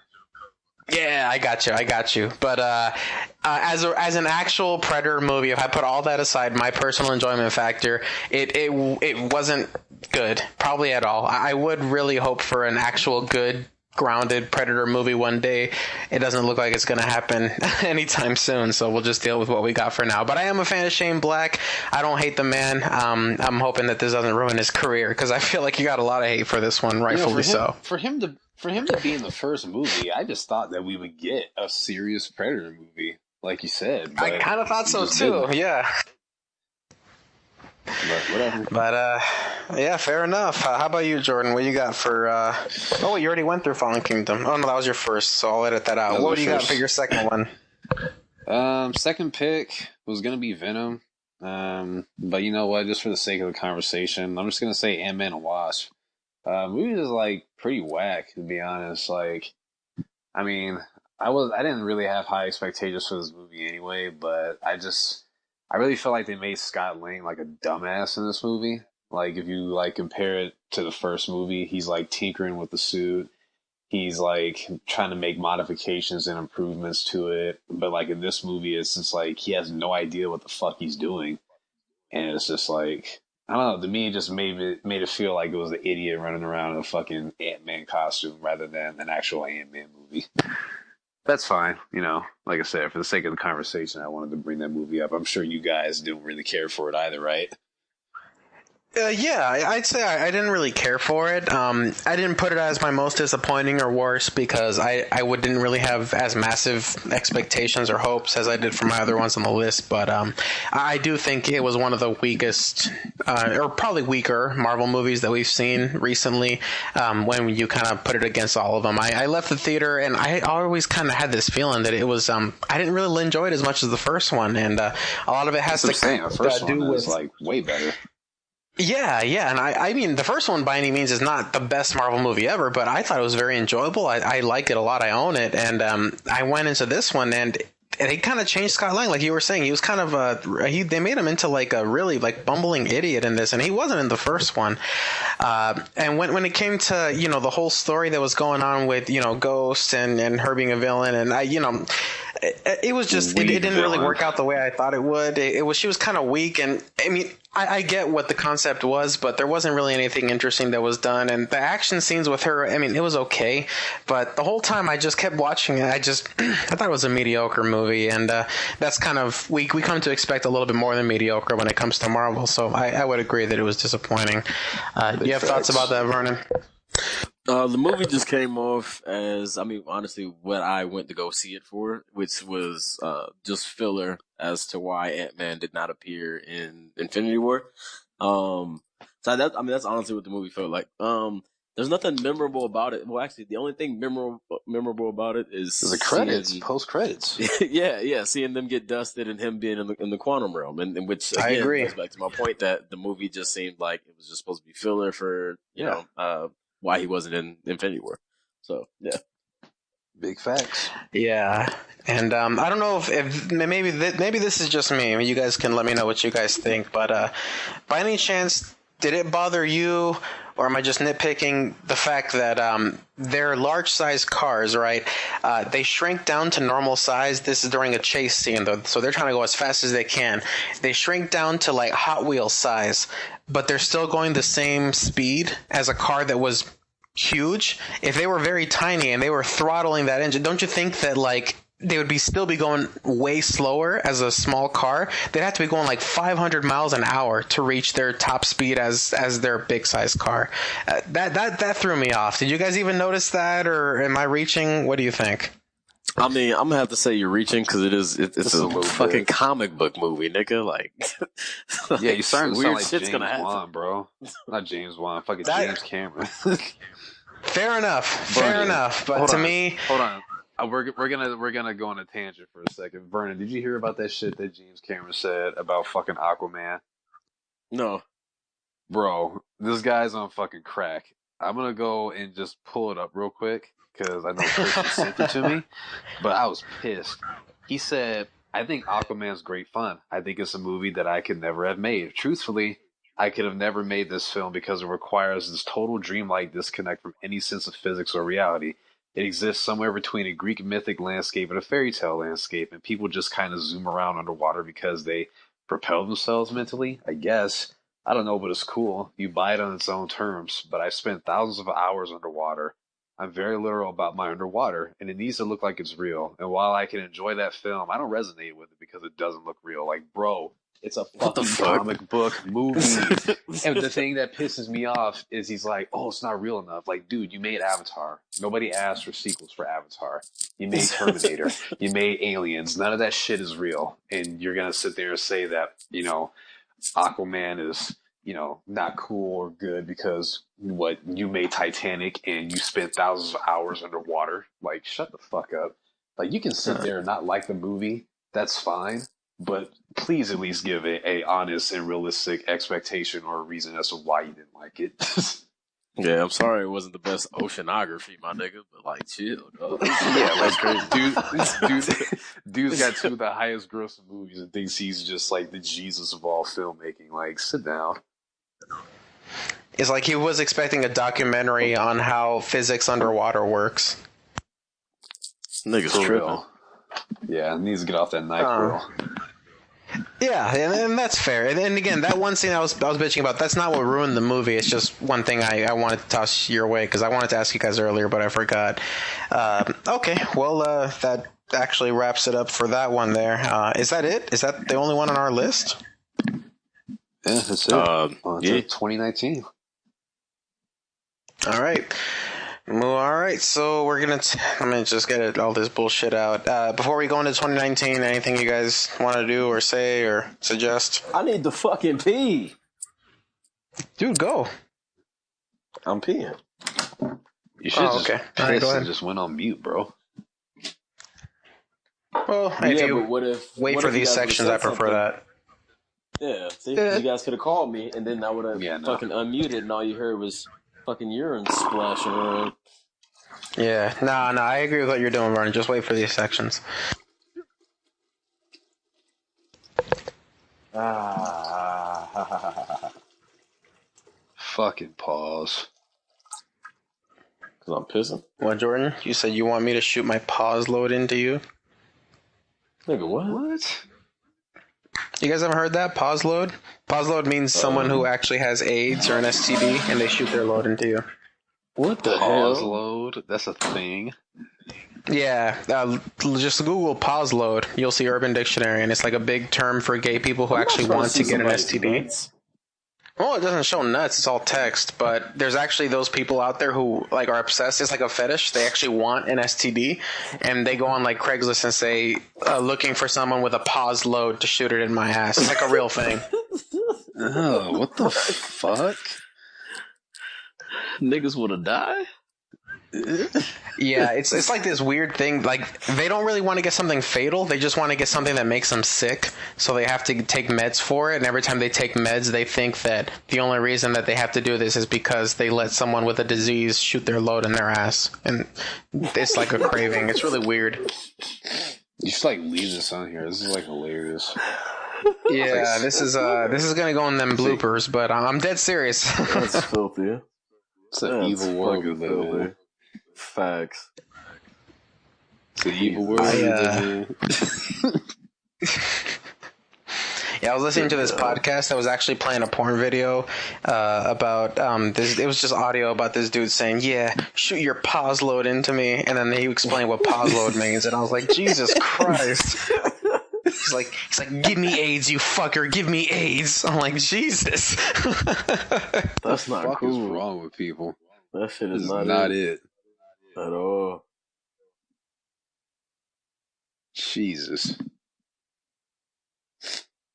Yeah, I got you. But as an actual Predator movie, if I put all that aside, my personal enjoyment factor, it wasn't good, probably at all. I would really hope for an actual good, grounded Predator movie one day. It doesn't look like it's going to happen anytime soon, so we'll just deal with what we got for now. But I am a fan of Shane Black. I don't hate the man. I'm hoping that this doesn't ruin his career, because I feel like you got a lot of hate for this one, rightfully so.
For him to be in the first movie, I just thought that we would get a serious Predator movie, like you said.
I kind of thought so too. Yeah.
But whatever.
But yeah, fair enough. How about you, Jordan? What you got for? Oh, you already went through Fallen Kingdom. Oh no, that was your first, so I'll edit that out. What do you got for your second one?
Second pick was gonna be Venom. But you know what? Just for the sake of the conversation, I'm just gonna say Ant-Man and Wasp. Movie is like pretty whack, to be honest. Like, I mean, I didn't really have high expectations for this movie anyway, but I really feel like they made Scott Lang like a dumbass in this movie. Like, if you like compare it to the first movie, he's like tinkering with the suit. He's like trying to make modifications and improvements to it. But like in this movie, it's just like he has no idea what the fuck he's doing. And it's just like, I don't know, to me it just made it feel like it was an idiot running around in a fucking Ant-Man costume rather than an actual Ant-Man movie. That's fine, you know. Like I said, for the sake of the conversation, I wanted to bring that movie up. I'm sure you guys didn't really care for it either, right?
Yeah, I'd say I didn't really care for it. I didn't put it as my most disappointing or worst because I didn't really have as massive expectations or hopes as I did for my other ones on the list. But I do think it was one of the weakest, or probably weaker Marvel movies that we've seen recently. When you kind of put it against all of them, I left the theater and I always kind of had this feeling that it was I didn't really enjoy it as much as the first one, and a lot of it has to do with
like way better.
Yeah, and I mean, the first one by any means is not the best Marvel movie ever, but I thought it was very enjoyable. I liked it a lot. I own it, and I went into this one, and they kind of changed Scott Lang, like you were saying. He was kind of they made him into like a really like bumbling idiot in this, and he wasn't in the first one. And when it came to the whole story that was going on with Ghost and her being a villain, and it was just it didn't really work out the way I thought it would. She was kind of weak, and I mean I get what the concept was, but there wasn't really anything interesting that was done. And the action scenes with her, I mean, it was okay, but the whole time I just kept watching it. I thought it was a mediocre movie, and that's kind of we come to expect a little bit more than mediocre when it comes to Marvel. So I would agree that it was disappointing. Do you have thoughts about that, Vernon?
The movie just came off as, I mean, honestly, what I went to go see it for, which was just filler as to why Ant-Man did not appear in Infinity War. So that's honestly what the movie felt like. There's nothing memorable about it. Well, actually, the only thing memorable about it is
the credits, post credits.
yeah, seeing them get dusted and him being in the quantum realm, and which again,
I agree.
goes back to my point that the movie just seemed like it was just supposed to be filler for why he wasn't in Infinity War. So yeah.
Big facts.
Yeah, and I don't know if maybe maybe this is just me. I mean, you guys can let me know what you guys think. But by any chance, did it bother you, or am I just nitpicking the fact that they're large-sized cars, right? They shrink down to normal size. This is during a chase scene, though, so they're trying to go as fast as they can. They shrink down to like Hot Wheels size, but they're still going the same speed as a car that was huge. If they were very tiny and they were throttling that engine, don't you think that like they would still be going way slower as a small car? They'd have to be going like 500 miles an hour to reach their top speed as their big size car. That threw me off. Did you guys even notice that, or am I reaching? What do you think?
I mean, I'm gonna have to say you're reaching because it's a fucking comic book movie, nigga. Like,
yeah, you're starting to sound like
shit's
James
gonna happen.
Wan, bro. Not James Wan, fucking James Cameron.
Fair enough. But to me,
hold on. We're gonna go on a tangent for a second. Vernon, did you hear about that shit that James Cameron said about fucking Aquaman?
No,
bro, this guy's on fucking crack. I'm gonna go and just pull it up real quick because I know Christian sent it to me, but I was pissed. He said, "I think Aquaman's great fun. I think it's a movie that I could never have made. Truthfully, I could have never made this film because it requires this total dreamlike disconnect from any sense of physics or reality. It exists somewhere between a Greek mythic landscape and a fairy tale landscape, and people just kind of zoom around underwater because they propel themselves mentally, I guess. I don't know, but it's cool. You buy it on its own terms, but I've spent thousands of hours underwater. I'm very literal about my underwater, and it needs to look like it's real. And while I can enjoy that film, I don't resonate with it because it doesn't look real. Like, bro, it's a fucking comic book movie. And the thing that pisses me off is he's like, oh, it's not real enough. Like, dude, you made Avatar. Nobody asked for sequels for Avatar. You made Terminator. You made Aliens. None of that shit is real. And you're going to sit there and say that, you know, Aquaman is, you know, not cool or good because what you made Titanic and you spent thousands of hours underwater. Like, shut the fuck up. Like, you can sit there and not like the movie. That's fine. But please at least give a honest and realistic expectation or a reason as to why you didn't like it.
Yeah, I'm sorry it wasn't the best oceanography, my nigga, but like, chill, dog.
Yeah, that's crazy. Dude's got two of the highest grossing movies and thinks he's just like the Jesus of all filmmaking. Like, sit down.
It's like he was expecting a documentary on how physics underwater works.
Nigga's tripping.
Yeah, needs to get off that knife grill.
Yeah, and that's fair. And again, that one scene I was bitching about, that's not what ruined the movie. It's just one thing I wanted to toss your way because I wanted to ask you guys earlier, but I forgot. Okay, well, that actually wraps it up for that one there. Is that it? Is that the only one on our list?
Yeah, that's it.
Yeah.
2019.
All right. All right, so we're going to... Let me just get all this bullshit out. Before we go into 2019, anything you guys want to do or say or suggest?
I need to fucking pee.
Dude, go.
I'm peeing.
You should
okay. All right, go ahead.
Just went on mute, bro.
Well, if
Yeah,
you
but what if...
wait
what
for
if you
these
guys
sections, I
would've said
prefer
something?
that.
Yeah, see? You guys could have called me, and then I would have fucking unmuted, and all you heard was fucking urine splashing around.
Yeah, no, I agree with what you're doing, Vernon. Just wait for these sections.
Fucking pause.
Because I'm pissing?
What, Jordan? You said you want me to shoot my pause load into you?
Nigga, what?
What?
You guys ever heard that? Pause load? Pause load means someone who actually has AIDS or an STD, and they shoot their load into you.
What the
Pause
hell?
load? That's a thing.
Yeah, just Google pause load. You'll see Urban Dictionary, and it's like a big term for gay people who actually want to get an STD. Well, it doesn't show nuts. It's all text, but there's actually those people out there who like are obsessed. It's like a fetish. They actually want an STD, and they go on like Craigslist and say, looking for someone with a pause load to shoot it in my ass. It's like a real thing.
Oh, what the fuck?
Niggas wanna die?
Yeah, it's like this weird thing. Like, they don't really want to get something fatal. They just want to get something that makes them sick. So they have to take meds for it. And every time they take meds, they think that the only reason that they have to do this is because they let someone with a disease shoot their load in their ass. And it's like a craving. It's really weird.
You should like leave this on here. This is like hilarious.
Yeah, this is gonna go in them bloopers, but I'm dead serious.
That's filthy.
It's an evil world we live in.
Facts.
It's an evil world we live in.
Yeah, I was listening to this podcast that was actually playing a porn video about this. It was just audio about this dude saying, "Yeah, shoot your pause load into me," and then he explained what pause load means, and I was like, Jesus Christ. He's like, "Give me AIDS, you fucker! Give me AIDS!" I'm like, Jesus.
That's not
What the fuck
cool.
is wrong with people?
That shit
This
is
is
not
not
it
it.
at all.
Jesus.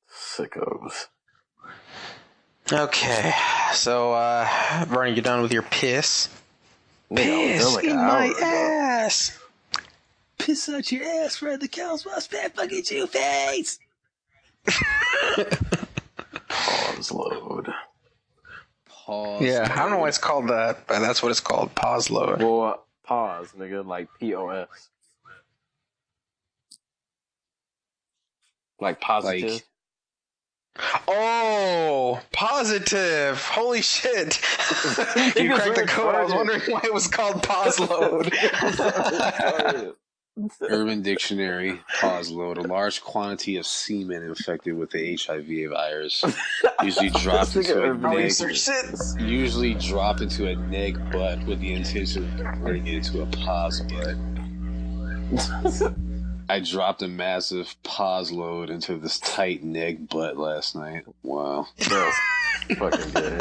Sickos.
Okay, so Vernon, you done with your piss?
Yeah, I was done like an
in
hour
my
ago.
ass.
Piss out your ass, Fred. The cows must fat fucking you face.
Pause load.
Pause.
Yeah, I don't know why it's called that, but that's what it's called. Pause load.
Boy, pause, nigga, like POS. Like positive.
Like-
Oh, positive! Holy shit! You cracked the code. I was wondering why it was called pause load.
Urban Dictionary, pause load. A large quantity of semen infected with the HIV virus. Usually dropped into a usually drop into a neg butt with the intention of converting it into a pause butt. I dropped a massive pause load into this tight neg butt last night. Wow.
That's fucking good.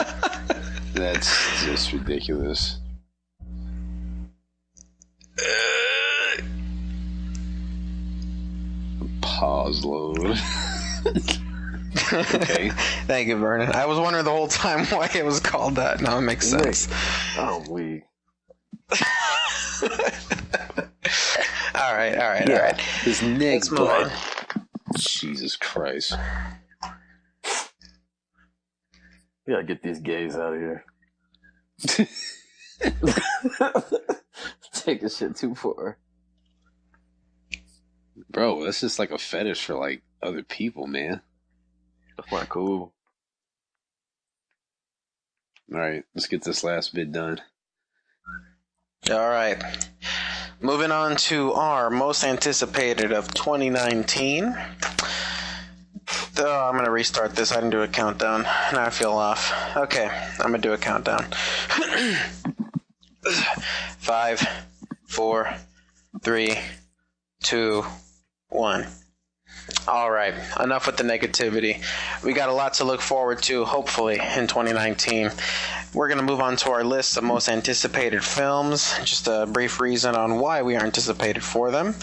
That's just ridiculous. Pause load. Okay.
Thank you, Vernon. I was wondering the whole time why it was called that. Now it makes sense.
I'm weak.
All right.
His neg
Let's move on.
butt. Jesus Christ.
We gotta get these gays out of here. Take this shit too far.
Bro, that's just like a fetish for like other people, man.
That's not cool.
Alright, let's get this last bit done.
All right. Moving on to our most anticipated of 2019. I'm going to restart this. I didn't do a countdown. Now I feel off. Okay, I'm going to do a countdown. 5, 4, 3, 2, 1. All right, enough with the negativity. We got a lot to look forward to, hopefully, in 2019. We're going to move on to our list of most anticipated films. Just a brief reason on why we are anticipated for them.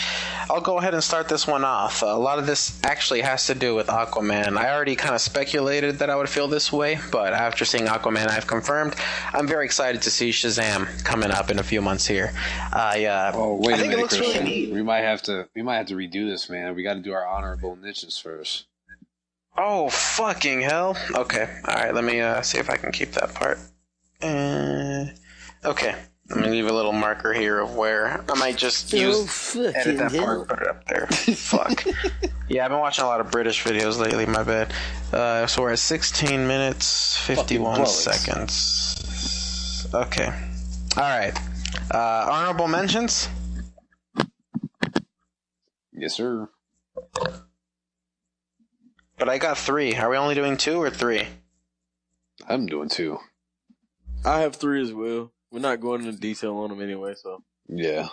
I'll go ahead and start this one off. A lot of this actually has to do with Aquaman. I already kind of speculated that I would feel this way, but after seeing Aquaman, I've confirmed. I'm very excited to see Shazam coming up in a few months here.
Oh, wait
I
a
think it
minute,
looks really
Christian.
neat.
We might have to redo this, man. We got to do our honorable mentions first.
Oh, fucking hell. Okay, alright, let me see if I can keep that part. Okay, let me leave a little marker here of where I might just edit that part and put it up there. Fuck. Yeah, I've been watching a lot of British videos lately, my bad. So we're at 16 minutes, 51 seconds. Okay. Alright. Honorable mentions?
Yes, sir.
But I got 3. Are we only doing 2 or 3?
I'm doing 2.
I have 3 as well. We're not going into detail on them anyway, so.
Yeah.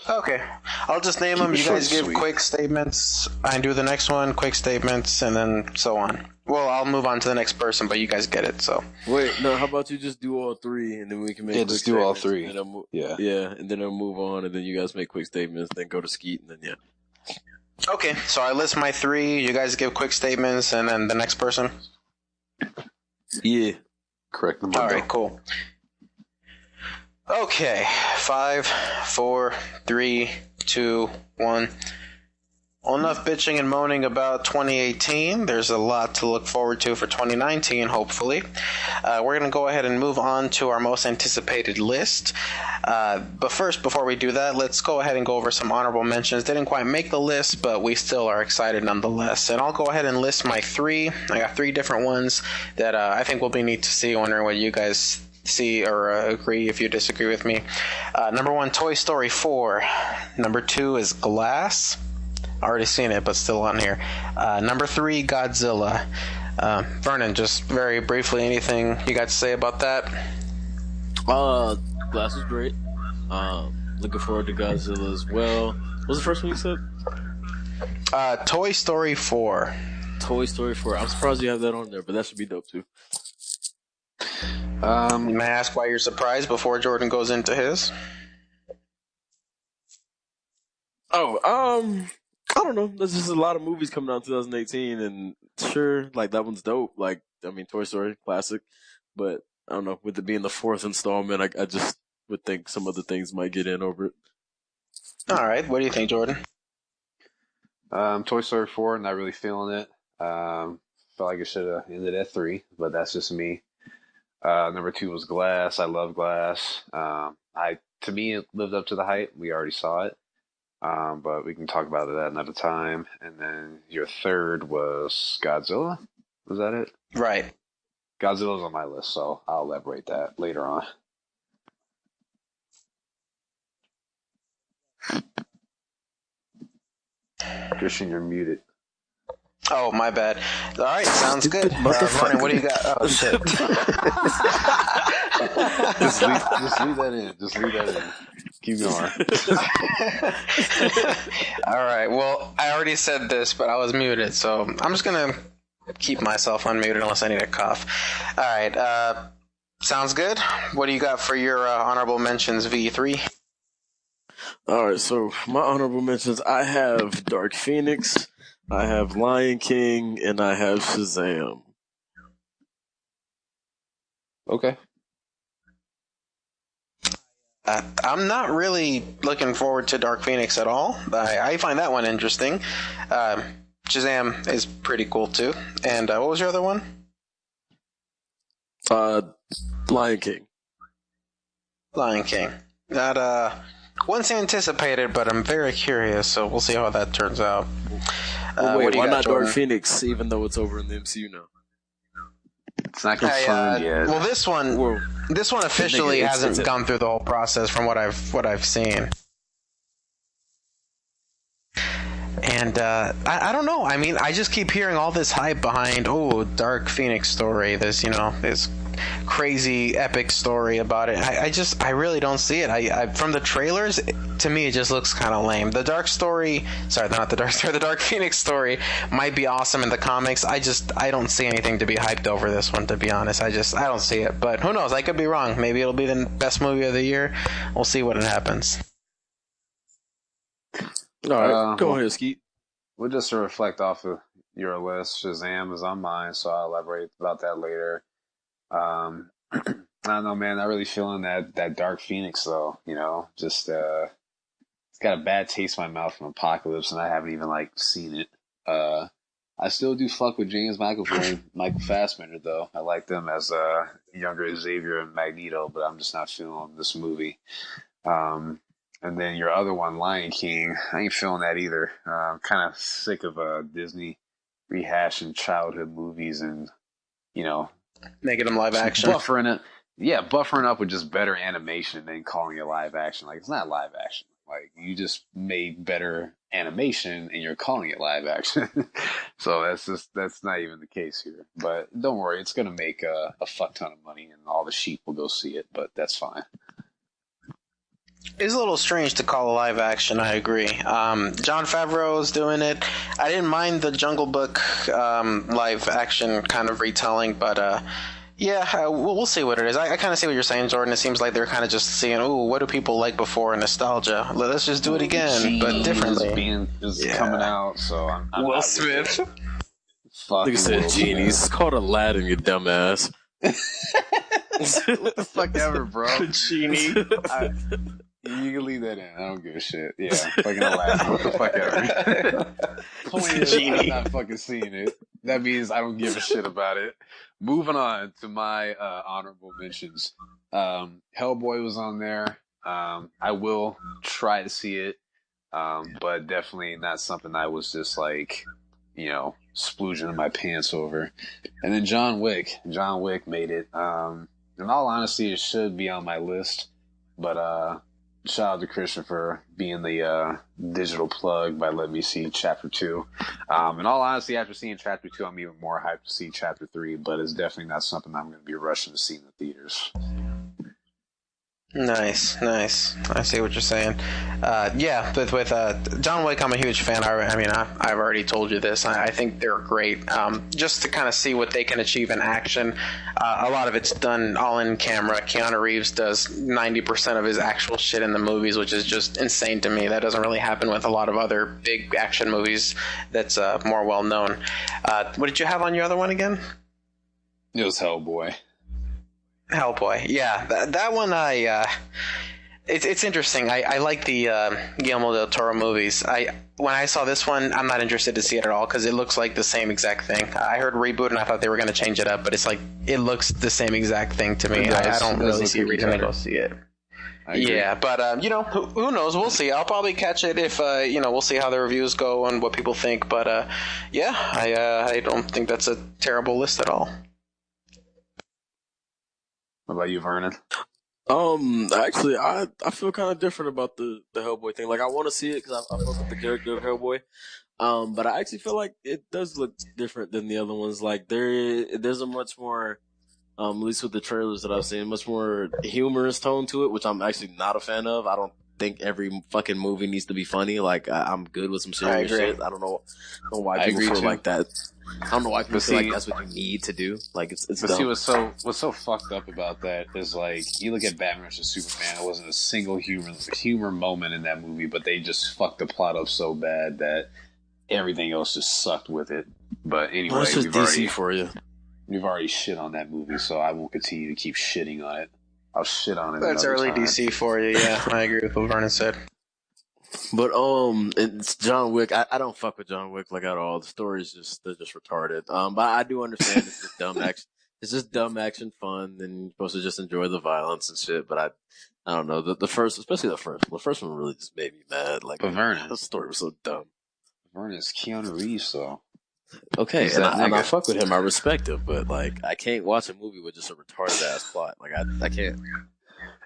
Okay. I'll just name them.
it
You
short
guys
and
give
sweet.
quick statements. I do the next one, quick statements, and then so on. Well, I'll move on to the next person, but you guys get it, so.
Wait, no, how about you just do all 3 and then we can make
Yeah,
quick
just do all
statements,
3.
and then
Yeah.
yeah, and then I'll move on, and then you guys make quick statements, then go to Skeet, and then yeah.
Okay, so I list my 3. You guys give quick statements, and then the next person.
Yeah.
Correct number.
All right, cool. Okay, 5, 4, 3, 2, 1. Well, enough bitching and moaning about 2018. There's a lot to look forward to for 2019, hopefully. We're going to go ahead and move on to our most anticipated list. But first, before we do that, let's go ahead and go over some honorable mentions. Didn't quite make the list, but we still are excited nonetheless. And I'll go ahead and list my 3. I got 3 different ones that I think will be neat to see. Wondering what you guys see or agree if you disagree with me. Number 1, Toy Story 4. Number 2 is Glass. Already seen it, but still on here. Number 3, Godzilla. Vernon, just very briefly, anything you got to say about that?
Glass was great. Looking forward to Godzilla as well. What was the first one you said?
Toy Story 4.
Toy Story 4. I'm surprised you have that on there, but that should be dope too.
May I ask why you're surprised before Jordan goes into his?
I don't know. There's just a lot of movies coming out in 2018, and sure, like that one's dope. Like, I mean, Toy Story, classic. But I don't know, with it being the 4th installment, I just would think some other things might get in over it.
All right, what do you think, Jordan?
Toy Story 4, not really feeling it. Felt like it should have ended at 3, but that's just me. Number 2 was Glass. I love Glass. To me, it lived up to the hype. We already saw it. But we can talk about it at another time. And then your 3rd was Godzilla. Was that it?
Right.
Godzilla's on my list, so I'll elaborate that later on. Christian, you're muted.
Oh, my bad. All right, sounds good. Vernon, what do you got? Oh, shit.
Just leave that in. Just leave that in. Keep going.
All right, well, I already said this, but I was muted, so I'm just going to keep myself unmuted unless I need a cough. All right, sounds good. What do you got for your honorable mentions, V3?
All right, so my honorable mentions, I have Dark Phoenix, I have Lion King, and I have Shazam.
Okay.
I'm not really looking forward to Dark Phoenix at all. I find that one interesting. Shazam is pretty cool too. And what was your other one?
Lion King.
Lion King. Not once anticipated, but I'm very curious, so we'll see how that turns out.
Wait, why not Dark Phoenix, even though it's over in the MCU now?
It's not confirmed yet.
Well, this one officially hasn't gone through the whole process from what I've seen. And I don't know. I mean, I just keep hearing all this hype behind Dark Phoenix story. This crazy epic story about it. I really don't see it. I from the trailers, to me it just looks kind of lame. The Dark Phoenix story might be awesome in the comics. I don't see anything to be hyped over this one, to be honest. I don't see it. But who knows? I could be wrong. Maybe it'll be the best movie of the year. We'll see what happens.
All right, go ahead, Skeet.
Well, just to reflect off of your list, Shazam is on mine, so I'll elaborate about that later. I don't know, man. Not really feeling that Dark Phoenix though. Just it's got a bad taste in my mouth from Apocalypse, and I haven't even seen it. I still do fuck with James McAvoy, Michael Fassbender though. I like them as younger Xavier and Magneto, but I'm just not feeling this movie. And then your other one, Lion King, I ain't feeling that either. I'm kind of sick of Disney rehashing childhood movies and
making them live action.
Buffering it. Yeah, buffering up with just better animation and then calling it live action. It's not live action. You just made better animation and you're calling it live action. So that's not even the case here. But don't worry, it's going to make a fuck ton of money and all the sheep will go see it, but that's fine.
It's a little strange to call a live action, I agree. Jon Favreau's doing it. I didn't mind the Jungle Book live action kind of retelling, but we'll see what it is. I kind of see what you're saying, Jordan. It seems like they're kind of just seeing, what do people like before, nostalgia. Let's just do it again, but differently.
Coming out, so I'm
Will Smith.
Like I said, genies. It's called Aladdin, you dumbass.
What the fuck ever, bro.
Genie.
You can leave that in. I don't give a shit. Yeah, fucking laugh. What the fuck ever. Point is, I'm not fucking seeing it. That means I don't give a shit about it. Moving on to my honorable mentions. Hellboy was on there. I will try to see it, but definitely not something I was just like, splooging in my pants over. And then John Wick. John Wick made it. In all honesty, it should be on my list, but shout out to Christian for being the digital plug by letting me see Chapter 2. In all honesty, after seeing Chapter 2, I'm even more hyped to see Chapter 3, but it's definitely not something I'm going to be rushing to see in the theaters.
Nice. I see what you're saying. Yeah, but with John Wick, I'm a huge fan. I've already told you this. I think they're great. Just to kind of see what they can achieve in action. A lot of it's done all in camera. Keanu Reeves does 90% of his actual shit in the movies, which is just insane to me. That doesn't really happen with a lot of other big action movies that's more well known. What did you have on your other one again?
It was Hellboy.
Hellboy, yeah, that one it's interesting. I like the Guillermo del Toro movies. When I saw this one, I'm not interested to see it at all because it looks like the same exact thing. I heard reboot and I thought they were going to change it up, but it's like it looks the same exact thing to me. I don't really see a reason to go see it. Yeah, but who knows? We'll see. I'll probably catch it if we'll see how the reviews go and what people think. But I don't think that's a terrible list at all.
What about you, Vernon?
Actually, I feel kind of different about the Hellboy thing. Like, I want to see it because I fuck with the character of Hellboy. But I actually feel like it does look different than the other ones. Like, there's a much more, at least with the trailers that I've seen, much more humorous tone to it, which I'm actually not a fan of. I don't think every fucking movie needs to be funny. Like, I'm good with some serious shit. I don't know why people feel like that. I don't know why people feel like that's what you need to do. Like, it's dumb.
See, what's so fucked up about that is, like, you look at Batman vs Superman, it wasn't a single humor moment in that movie, but they just fucked the plot up so bad that everything else just sucked with it. But anyway,
well, it's just DC for you.
We've already shit on that movie, so I won't continue to keep shitting on it. I'll shit on it.
That's early time. DC for you, yeah. I agree with what Vernon said.
But it's John Wick. I don't fuck with John Wick like at all. The story's they're just retarded. But I do understand it's just dumb action. It's just dumb action fun, and you're supposed to just enjoy the violence and shit. But I don't know the first, especially the first one really just made me mad. Like,
but Vernon,
the story was so dumb.
Vernon's Keanu Reeves, though.
Okay, and I fuck with him. I respect him, but like I can't watch a movie with just a retarded ass plot. Like I can't.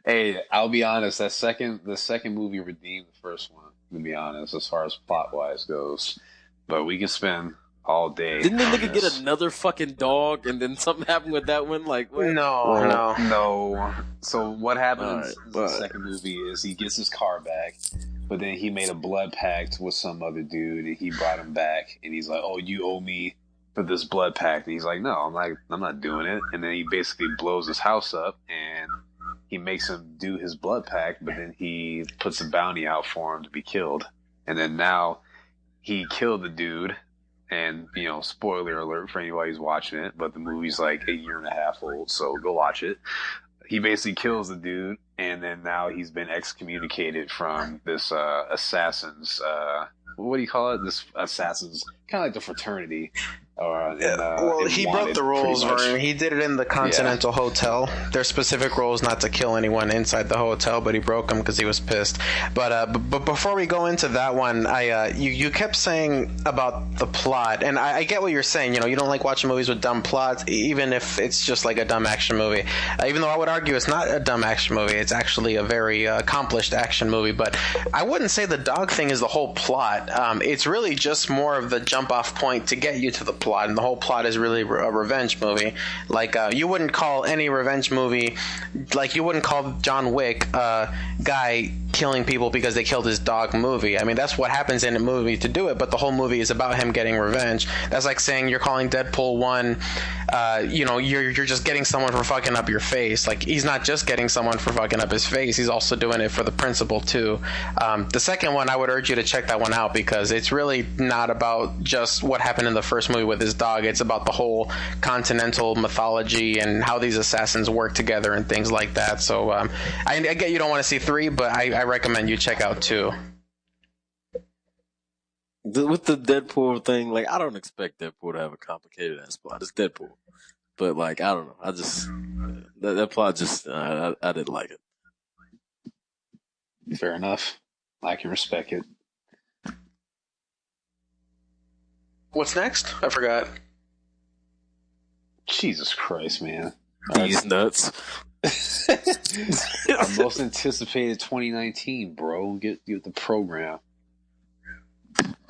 Hey, I'll be honest. The second movie redeemed the first one. To be honest, as far as plot wise goes, but we can spend all day.
Didn't the nigga get another fucking dog, and then something happened with that one? Like, what?
No. So what happens in the second movie is he gets his car back, but then he made a blood pact with some other dude, and he brought him back, and he's like, "Oh, you owe me for this blood pact," and he's like, "No, I'm not doing it," and then he basically blows his house up and he makes him do his blood pact, but then he puts a bounty out for him to be killed. And then now he killed the dude. And, spoiler alert for anybody who's watching it, but the movie's like 1.5 years old, so go watch it. He basically kills the dude, and then now he's been excommunicated from this assassin's, what do you call it? This assassin's, kind of like the fraternity.
He broke the rules, Vernon. He did it in the Continental Hotel. There's specific rules not to kill anyone inside the hotel, but he broke them because he was pissed. But before we go into that one, you kept saying about the plot, and I get what you're saying. You don't like watching movies with dumb plots, even if it's just like a dumb action movie. Even though I would argue it's not a dumb action movie, it's actually a very accomplished action movie. But I wouldn't say the dog thing is the whole plot. It's really just more of the jump-off point to get you to the plot, and the whole plot is really a revenge movie. Like, you wouldn't call any revenge movie, like you wouldn't call John Wick guy killing people because they killed his dog movie. I mean, that's what happens in a movie to do it, but the whole movie is about him getting revenge. That's like saying you're calling Deadpool 1, you're just getting someone for fucking up your face. Like, he's not just getting someone for fucking up his face, he's also doing it for the principle too. The second one, I would urge you to check that one out because it's really not about just what happened in the first movie with his dog. It's about the whole continental mythology and how these assassins work together and things like that. So I get you don't want to see 3, but I recommend you check out 2.
With the Deadpool thing, like, I don't expect Deadpool to have a complicated ass plot. It's Deadpool. But, like, I don't know. I just, that plot just, I didn't like it.
Fair enough. I can respect it.
What's next? I forgot.
Jesus Christ, man.
These nuts.
Our most anticipated 2019, bro. Get the program.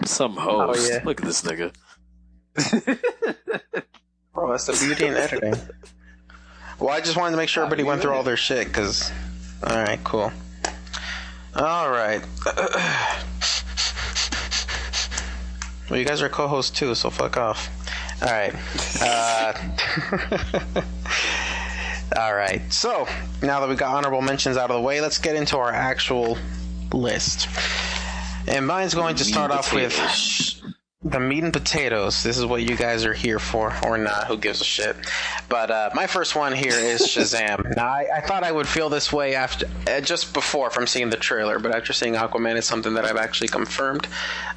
Some hoes.
Oh, yeah.
Look at this nigga.
Bro, that's the beauty in editing. Well, I just wanted to make sure everybody went through all their shit, because... Alright, cool. Alright. Well, you guys are co-hosts too, so fuck off. Alright. Alright, so, now that we got honorable mentions out of the way, let's get into our actual list. And mine's going to start off with the meat and potatoes. This is what you guys are here for, or not, who gives a shit. But my first one here is Shazam. Now, I thought I would feel this way after just before from seeing the trailer, but after seeing Aquaman, it's something that I've actually confirmed.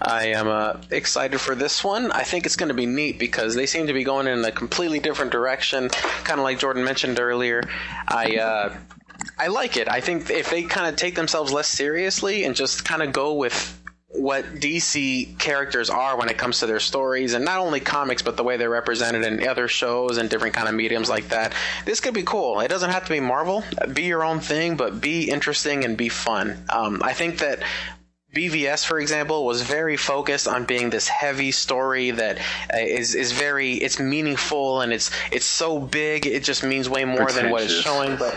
I am excited for this one. I think it's going to be neat because they seem to be going in a completely different direction, kind of like Jordan mentioned earlier. I like it. I think if they kind of take themselves less seriously and just kind of go with what DC characters are when it comes to their stories, and not only comics, but the way they're represented in other shows and different kind of mediums like that, this could be cool. It doesn't have to be Marvel. Be your own thing, but be interesting and be fun. I think that BVS, for example, was very focused on being this heavy story that is very, it's meaningful and it's so big, it just means way more than what it's showing, but...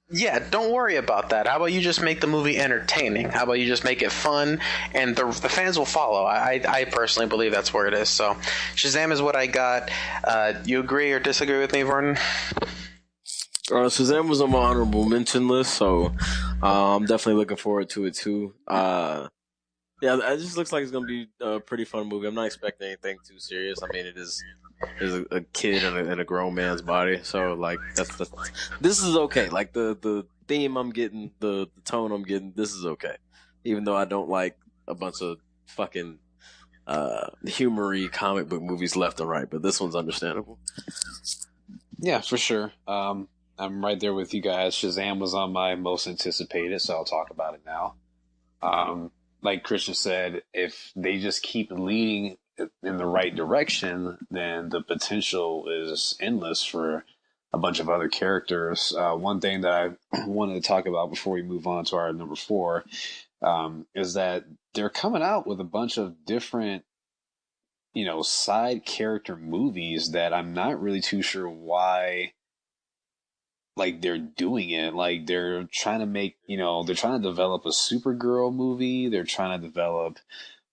Yeah, don't worry about that. How about you just make the movie entertaining? How about you just make it fun, and the fans will follow. I personally believe that's where it is. So, Shazam is what I got. You agree or disagree with me, Vernon?
Shazam was on my honorable mention list, so I'm definitely looking forward to it too. Yeah, it just looks like it's gonna be a pretty fun movie. I'm not expecting anything too serious. I mean, it is a kid in a grown man's body, so like this is okay. Like the theme I'm getting, the tone I'm getting, this is okay. Even though I don't like a bunch of fucking humory comic book movies left and right, but this one's understandable.
Yeah, for sure. I'm right there with you guys. Shazam was on my most anticipated, so I'll talk about it now. Like Christian said, if they just keep leading in the right direction, then the potential is endless for a bunch of other characters. One thing that I wanted to talk about before we move on to our number 4 is that they're coming out with a bunch of different, side character movies that I'm not really too sure why they're doing it. Like, they're trying to make, they're trying to develop a Supergirl movie. They're trying to develop,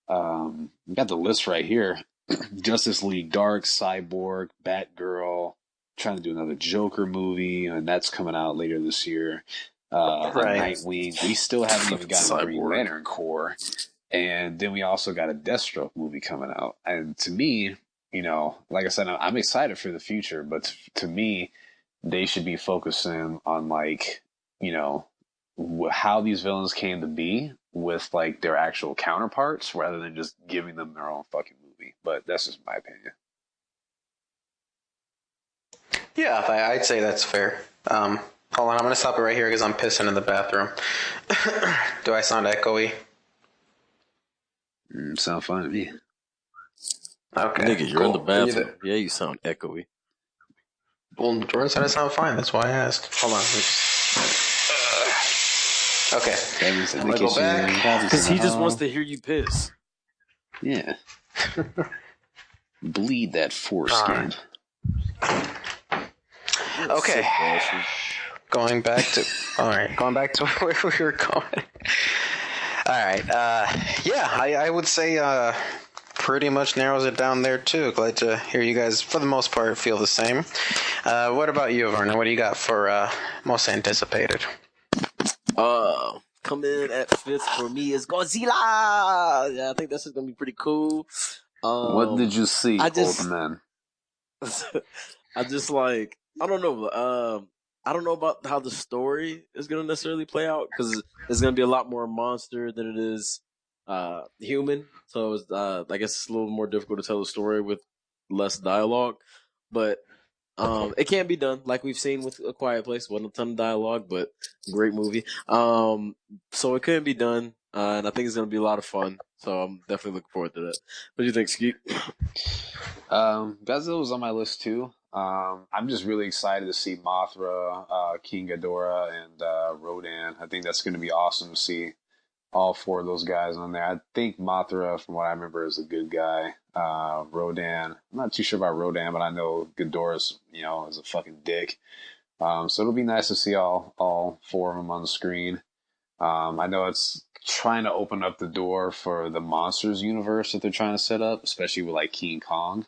we got the list right here. Justice League Dark, Cyborg, Batgirl, trying to do another Joker movie, and that's coming out later this year.
Right.
Nightwing. We still haven't even gotten
Cyborg.
Green Lantern Corps. And then we also got a Deathstroke movie coming out. And to me, like I said, I'm excited for the future, but to me, they should be focusing on how these villains came to be with their actual counterparts rather than just giving them their own fucking movie. But that's just my opinion.
Yeah, I'd say that's fair. Hold on, I'm going to stop it right here because I'm pissing in the bathroom. Do I sound echoey?
Sound fine to me.
Okay.
Nigga, you're in the bathroom. Yeah, you sound echoey.
Well, Jordan said I sound fine. That's why I asked. Hold on. Okay. I'm going to go back.
Because he just wants to hear you piss.
Yeah. Bleed that foreskin.
Okay. Going back to where we were going. right. Yeah, I would say pretty much narrows it down there too. Glad to hear you guys, for the most part, feel the same. What about you, Vernon? What do you got for most anticipated?
Coming in at 5th for me is Godzilla. Yeah, I think this is gonna be pretty cool.
What did you see,
I just-
old man?
I just like I don't know. I don't know about how the story is gonna necessarily play out because it's gonna be a lot more monster than it is human. So it's, I guess it's a little more difficult to tell the story with less dialogue. But it can be done, like we've seen with A Quiet Place. Wasn't a ton of dialogue, but great movie. So it can be done, and I think it's gonna be a lot of fun. So I'm definitely looking forward to that. What do you think, Skeet?
Godzilla was on my list too. I'm just really excited to see Mothra, King Ghidorah, and Rodan. I think that's going to be awesome to see all 4 of those guys on there. I think Mothra, from what I remember, is a good guy. Rodan, I'm not too sure about Rodan, but I know Ghidorah's, is a fucking dick. So it'll be nice to see all 4 of them on the screen. I know it's trying to open up the door for the Monsters universe that they're trying to set up, especially with like King Kong.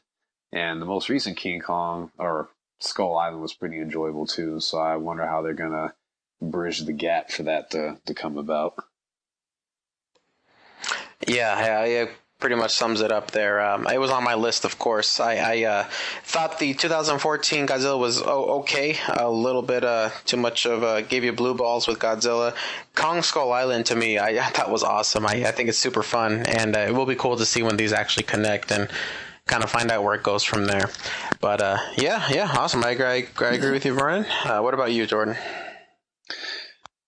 And the most recent King Kong, or Skull Island, was pretty enjoyable too. So I wonder how they're gonna bridge the gap for that to come about.
Yeah, it pretty much sums it up there. It was on my list, of course. I thought the 2014 Godzilla was okay. A little bit too much of gave you blue balls with Godzilla. Kong Skull Island, to me, I thought was awesome. I think it's super fun, and it will be cool to see when these actually connect and kind of find out where it goes from there. But yeah, awesome. I agree with you, Vernon. What about you, Jordan?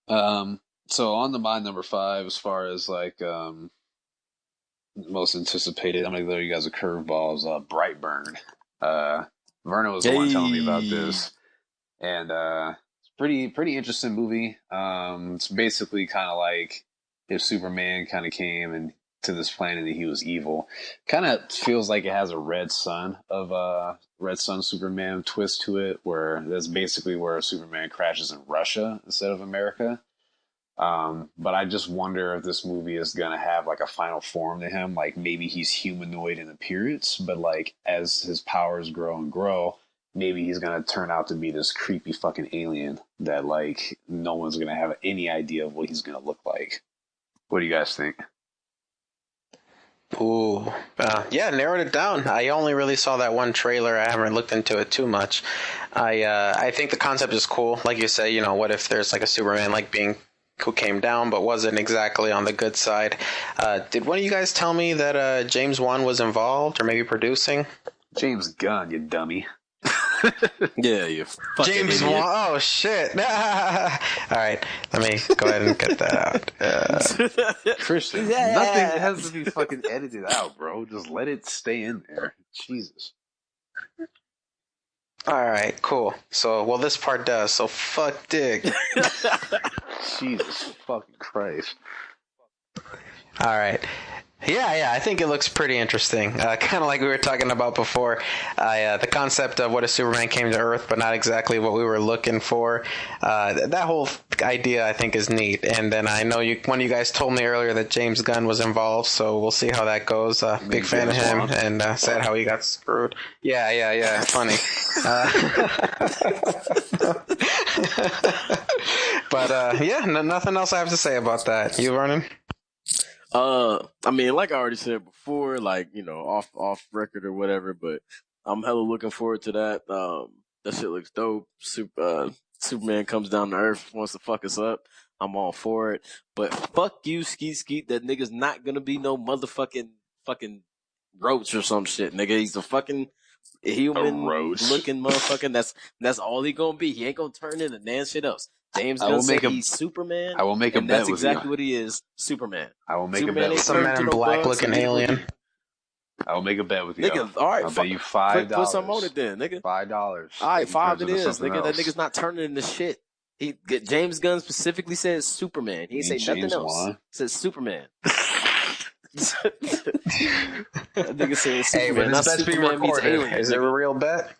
So on to my number 5, as far as like most anticipated, I'm gonna throw you guys a curveball. Is Brightburn. Vernon was the one telling me about this, and it's pretty interesting movie. It's basically kind of like if Superman kind of came and to this planet and he was evil. Kind of feels like it has a Red Sun Superman twist to it, where that's basically where Superman crashes in Russia instead of America. But I just wonder if this movie is going to have like a final form to him. Like maybe he's humanoid in appearance, but like as his powers grow and grow, maybe he's going to turn out to be this creepy fucking alien that like no one's going to have any idea of what he's going to look like. What do you guys think?
Ooh, yeah, narrowed it down. I only really saw that one trailer. I haven't looked into it too much. I think the concept is cool. Like you say, what if there's like a Superman like being who came down but wasn't exactly on the good side. Did one of you guys tell me that James Wan was involved or maybe producing?
James Gunn, you dummy.
Yeah, you fucking
James
idiot.
Wan. Oh shit! All right, let me go ahead and cut that out.
Christian, nothing has to be fucking edited out, bro. Just let it stay in there. Jesus.
All right, cool. So, well, this part does. So, fuck Dick.
Jesus fucking Christ.
All right. Yeah, I think it looks pretty interesting. Kind of like we were talking about before. The concept of what if Superman came to Earth, but not exactly what we were looking for. That whole idea, I think, is neat. And then I know one of you guys told me earlier that James Gunn was involved, so we'll see how that goes. Big fan of him, and sad how he got screwed. Yeah. Funny. But yeah, nothing else I have to say about that. You, Vernon?
I mean, like I already said before, like, off record or whatever, but I'm hella looking forward to that. That shit looks dope. Superman comes down to Earth, wants to fuck us up. I'm all for it. But fuck you, Skeet. That nigga's not gonna be no motherfucking fucking roach or some shit, nigga. He's a fucking human looking motherfucker. That's all he gonna be. He ain't gonna turn into nan shit else. James Gunn said he's Superman.
I will make a bet
that's
with
exactly
you.
what he is, Superman.
I will make
Superman
a bet with
Some
you.
man in black looking alien.
I will make a bet with you.
Nigga, all right.
I'll bet you $5.
Put some on it then, nigga.
$5.
All right, $5 it is, nigga.
Else.
That nigga's not turning into shit. James Gunn specifically says Superman. He didn't say nothing else. He said Superman. That nigga said Superman.
Hey, but
not
this best be
Superman meets
recorded.
Alien.
Is it a real bet?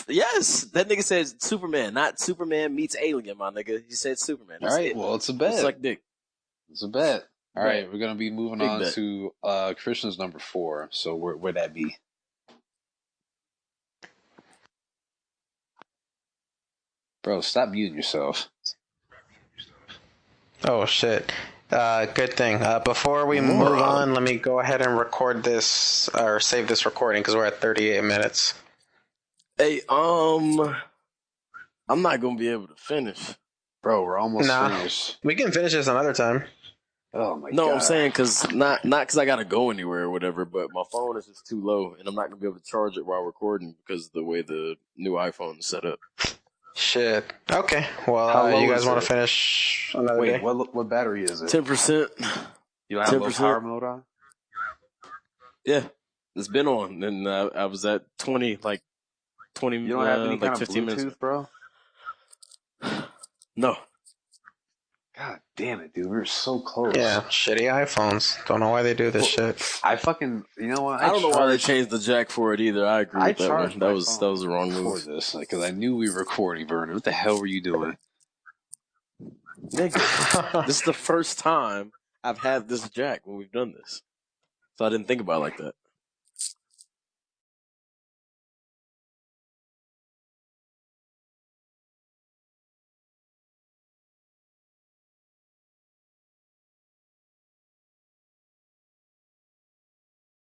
Yes, that nigga says Superman, not Superman meets Alien, my nigga. He said Superman.
All right, well, it's a bet.
It's like dick.
It's a bet. All
Bet.
right, we're gonna be moving
Big
on
bet.
to Christian's number 4. So where'd that be? Bro, stop muting yourself.
Oh shit. Good thing. Before we move on, let me go ahead and record this or save this recording because we're at 38 minutes.
Hey, I'm not gonna be able to finish.
Bro, we're almost
Nah.
finished.
We can finish this another time.
Oh my god.
No, I'm saying because not because I gotta go anywhere or whatever, but my phone is just too low, and I'm not gonna be able to charge it while recording because of the way the new iPhone is set up.
Shit. Okay.
How
Well,
low
you guys
is
want
it?
to finish another
Wait,
day?
what battery is it?
10%.
You don't have low
10%.
power mode on?
Yeah, it's been on, and I was at 20, like 20.
You don't have any
like
kind of
15
Bluetooth,
minutes.
bro?
No.
God damn it, dude. We were so close.
Yeah, shitty iPhones. Don't know why they do this shit.
I fucking, you know what?
I don't know why they changed the jack for it either. I agree with that one. That was the wrong
for
move.
this, because I knew we were recording, Vernon. What the hell were you doing?
Nigga, this is the first time I've had this jack when we've done this, so I didn't think about it like that.